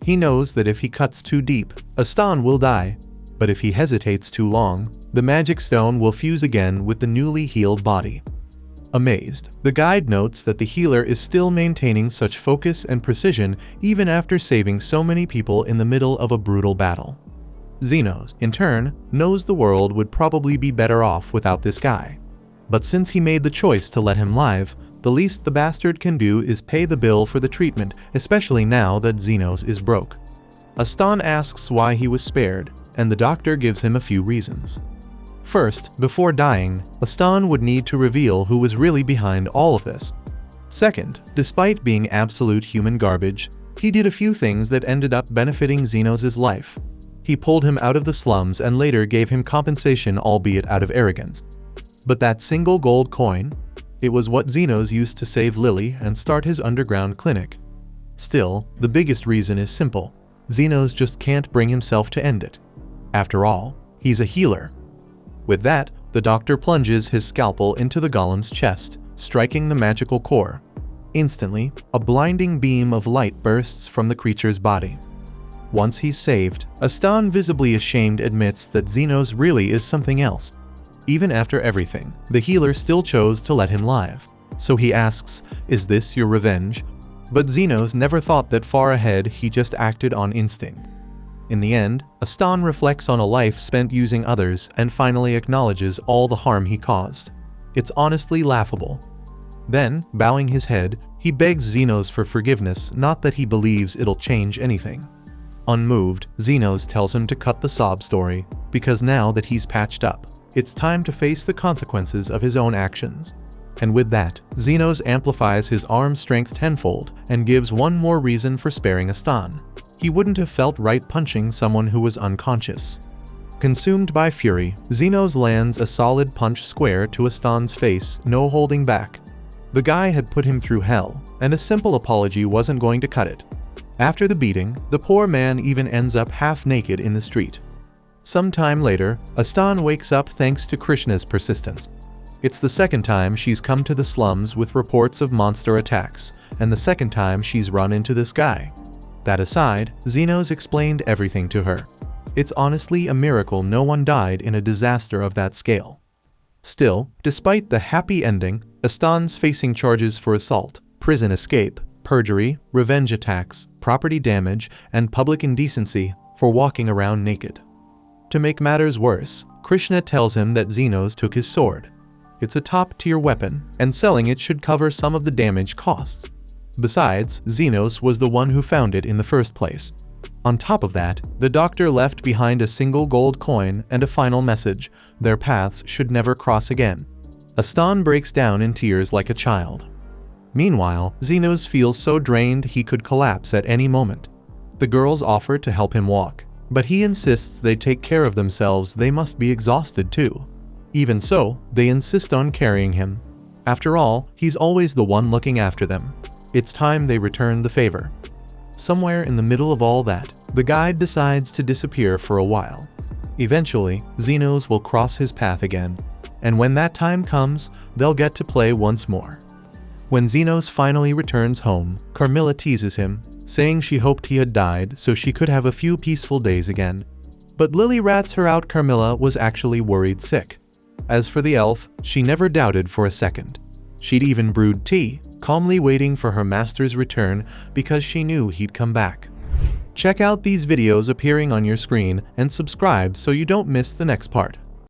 He knows that if he cuts too deep, Astan will die, but if he hesitates too long, the magic stone will fuse again with the newly healed body. Amazed, the guide notes that the healer is still maintaining such focus and precision even after saving so many people in the middle of a brutal battle. Zenos, in turn, knows the world would probably be better off without this guy. But since he made the choice to let him live, the least the bastard can do is pay the bill for the treatment, especially now that Zenos is broke. Astan asks why he was spared, and the doctor gives him a few reasons. First, before dying, Astan would need to reveal who was really behind all of this. Second, despite being absolute human garbage, he did a few things that ended up benefiting Zenos' life. He pulled him out of the slums and later gave him compensation, albeit out of arrogance. But that single gold coin? It was what Zenos used to save Lily and start his underground clinic. Still, the biggest reason is simple. Zenos just can't bring himself to end it. After all, he's a healer. With that, the doctor plunges his scalpel into the golem's chest, striking the magical core. Instantly, a blinding beam of light bursts from the creature's body. Once he's saved, Astan, visibly ashamed, admits that Zenos really is something else. Even after everything, the healer still chose to let him live. So he asks, "Is this your revenge?" But Zenos never thought that far ahead, he just acted on instinct. In the end, Astan reflects on a life spent using others and finally acknowledges all the harm he caused. It's honestly laughable. Then, bowing his head, he begs Zenos for forgiveness, not that he believes it'll change anything. Unmoved, Zenos tells him to cut the sob story, because now that he's patched up, it's time to face the consequences of his own actions. And with that, Zenos amplifies his arm strength tenfold and gives one more reason for sparing Astan. He wouldn't have felt right punching someone who was unconscious. Consumed by fury, Zenos lands a solid punch square to Astan's face, no holding back. The guy had put him through hell, and a simple apology wasn't going to cut it. After the beating, the poor man even ends up half naked in the street. Some time later, Astan wakes up thanks to Krishna's persistence. It's the second time she's come to the slums with reports of monster attacks, and the second time she's run into this guy. That aside, Zenos explained everything to her. It's honestly a miracle no one died in a disaster of that scale. Still, despite the happy ending, Astan's facing charges for assault, prison escape, perjury, revenge attacks, property damage, and public indecency for walking around naked. To make matters worse, Krishna tells him that Zenos took his sword. It's a top-tier weapon, and selling it should cover some of the damage costs. Besides, Xenos was the one who found it in the first place. On top of that, the doctor left behind a single gold coin and a final message: their paths should never cross again. Aston breaks down in tears like a child. Meanwhile, Xenos feels so drained he could collapse at any moment. The girls offer to help him walk, but he insists they take care of themselves, they must be exhausted too. Even so, they insist on carrying him. After all, he's always the one looking after them. It's time they return the favor. Somewhere in the middle of all that, the guide decides to disappear for a while. Eventually, Xenos will cross his path again, and when that time comes, they'll get to play once more. When Xenos finally returns home, Carmilla teases him, saying she hoped he had died so she could have a few peaceful days again. But Lily rats her out. Carmilla was actually worried sick. As for the elf, she never doubted for a second. She'd even brewed tea, calmly waiting for her master's return because she knew he'd come back. Check out these videos appearing on your screen and subscribe so you don't miss the next part.